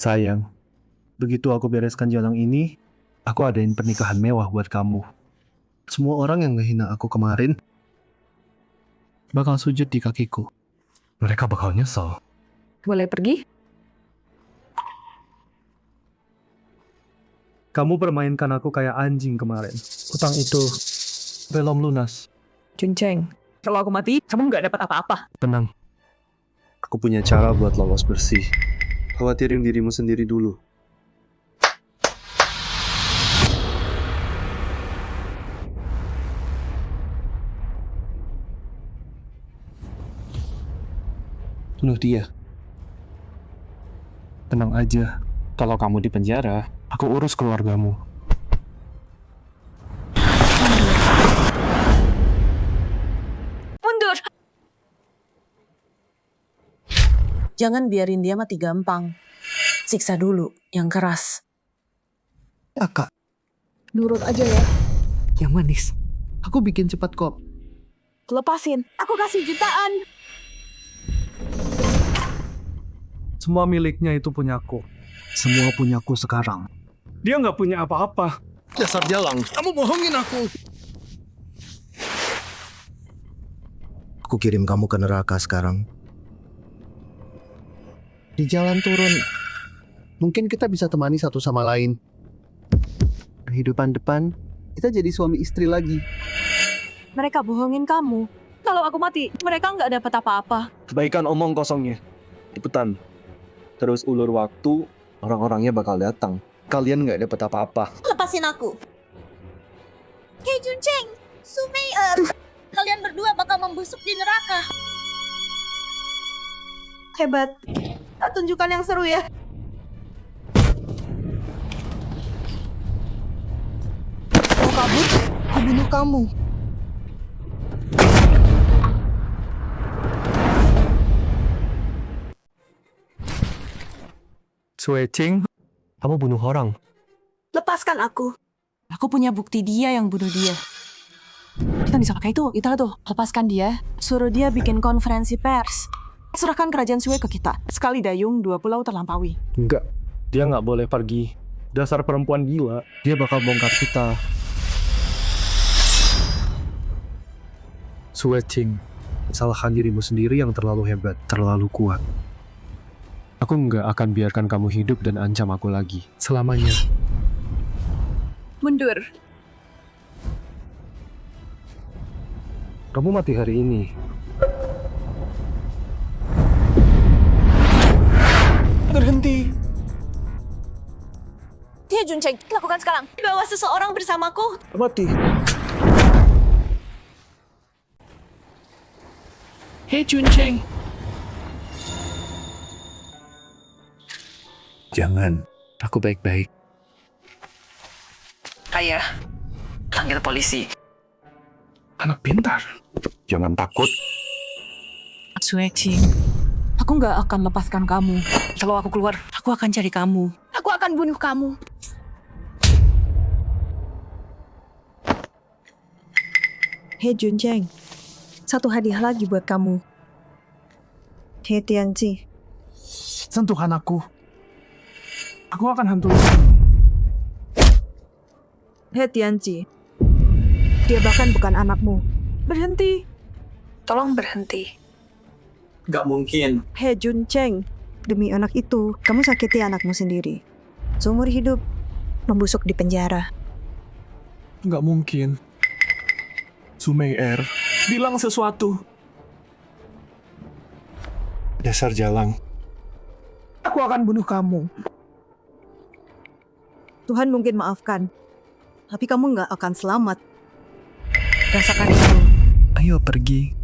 Sayang, begitu aku bereskan jalan ini, aku adain pernikahan mewah buat kamu. Semua orang yang ngehina aku kemarin bakal sujud di kakiku. Mereka bakal nyesel. Boleh pergi? Kamu permainkan aku kayak anjing kemarin. Utang itu belum lunas. Juncheng, kalau aku mati, kamu nggak dapat apa-apa. Tenang. Aku punya cara buat lolos bersih. Khawatirin dirimu sendiri dulu. Bunuh dia. Tenang aja. Kalau kamu di penjara, aku urus keluargamu. Mundur! Jangan biarin dia mati gampang. Siksa dulu, yang keras. Ya kak, Nurut aja ya. yang manis. Aku bikin cepat kok. Lepasin. Aku kasih jutaan. Semua miliknya itu punyaku. Semua punyaku sekarang. Dia nggak punya apa-apa. Dasar jalang, kamu bohongin aku. Aku kirim kamu ke neraka sekarang. Di jalan turun, mungkin kita bisa temani satu sama lain. Kehidupan depan, kita jadi suami istri lagi. Mereka bohongin kamu. Kalau aku mati, mereka nggak dapat apa-apa. Kebaikan omong kosongnya. Cepetan. Terus ulur waktu, orang-orangnya bakal datang. Kalian nggak dapat apa-apa. Lepasin aku. Hei Juncheng, Sumei, kalian berdua bakal membusuk di neraka. Hebat. Tunjukkan yang seru ya. Mau kabur? Aku bunuh kamu. Sue Ching, kamu bunuh orang. Lepaskan aku. Aku punya bukti dia yang bunuh dia. Kita bisa pakai itu. Kita tuh. Lepaskan dia. Suruh dia bikin konferensi pers. Serahkan kerajaan Sue ke kita. Sekali dayung, 2 pulau terlampaui. Enggak, dia nggak boleh pergi. Dasar perempuan gila. Dia bakal bongkar kita. Sue Ching, salahkan dirimu sendiri yang terlalu hebat, terlalu kuat. Aku nggak akan biarkan kamu hidup dan ancam aku lagi. Selamanya. Mundur. Kamu mati hari ini. Berhenti. Dia Juncheng, lakukan sekarang. Bawa seseorang bersamaku. Mati. Hei Juncheng, Jangan. Aku baik-baik. Ayah, panggil polisi. Anak pintar. Jangan takut. Sueci, aku nggak akan lepaskan kamu. Kalau aku keluar, aku akan cari kamu. Aku akan bunuh kamu. Hei Juncheng, satu hadiah lagi buat kamu. Hei Tianzi. Sentuhan aku. Aku akan hantui. Hei Tianzi, dia bahkan bukan anakmu. Berhenti. Tolong berhenti. Gak mungkin. Hei Juncheng, demi anak itu, kamu sakiti anakmu sendiri. Seumur hidup, membusuk di penjara. Gak mungkin. Sumei Er, bilang sesuatu. Dasar jalang. Aku akan bunuh kamu. Tuhan mungkin maafkan, tapi kamu nggak akan selamat. Rasakan itu. Ayo pergi.